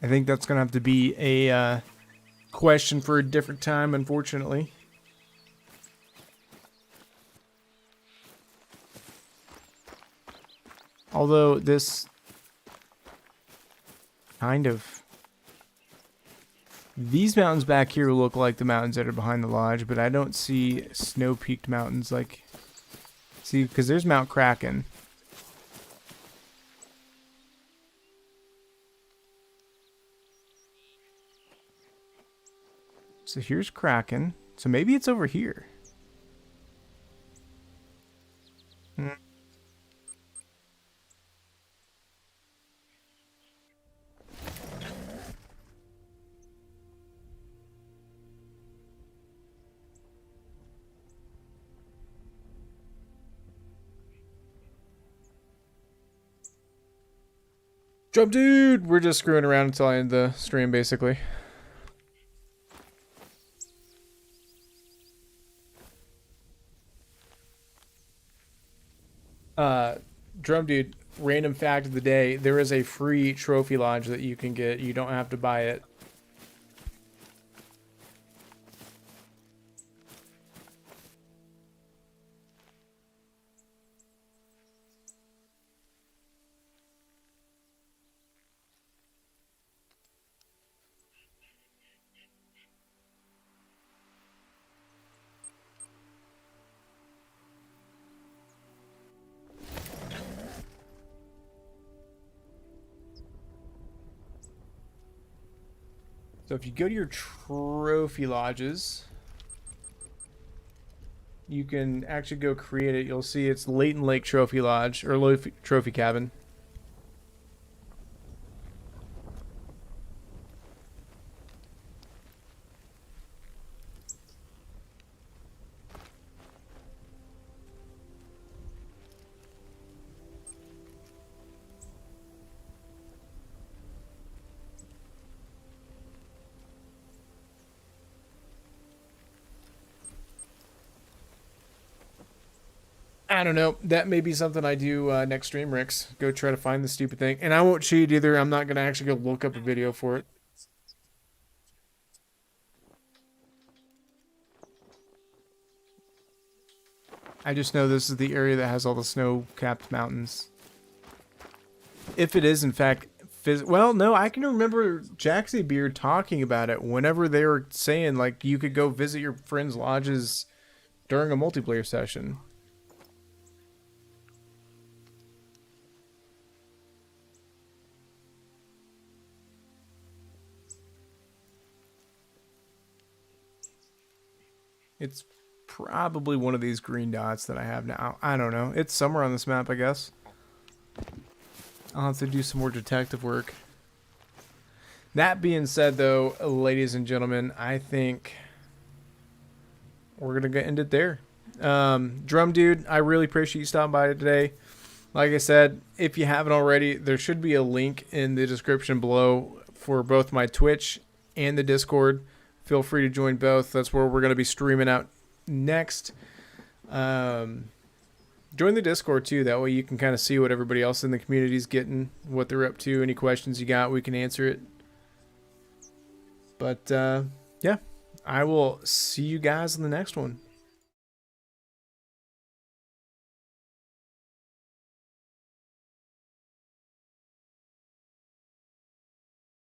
I think that's gonna have to be a question for a different time, unfortunately. Although this kind of... These mountains back here look like the mountains that are behind the lodge, but I don't see snow-peaked mountains like... See, because there's Mount Kraken. So here's Kraken. So maybe it's over here. Hmm. Jump, dude! We're just screwing around until I end the stream, basically. Drum dude, random fact of the day, there is a free trophy lodge that you can get. You don't have to buy it. So if you go to your trophy lodges, you can actually go create it. You'll see it's Leighton Lake Trophy Lodge, or Trophy Cabin. I don't know. That may be something I do next stream, Ricks. Go try to find the stupid thing. And I won't cheat either. I'm not going to actually go look up a video for it. I just know this is the area that has all the snow-capped mountains. If it is, in fact, well, no, I can remember Jaxie Beard talking about it whenever they were saying, like, you could go visit your friends' lodges during a multiplayer session. It's probably one of these green dots that I have now. I don't know. It's somewhere on this map, I guess. I'll have to do some more detective work. That being said, though, ladies and gentlemen, I think we're going to end it there. Drum Dude, I really appreciate you stopping by today. Like I said, if you haven't already, there should be a link in the description below for both my Twitch and the Discord. Feel free to join both. That's where we're going to be streaming out next. Join the Discord too. That way you can kind of see what everybody else in the community is getting, what they're up to. Any questions you got, we can answer it. But yeah, I will see you guys in the next one.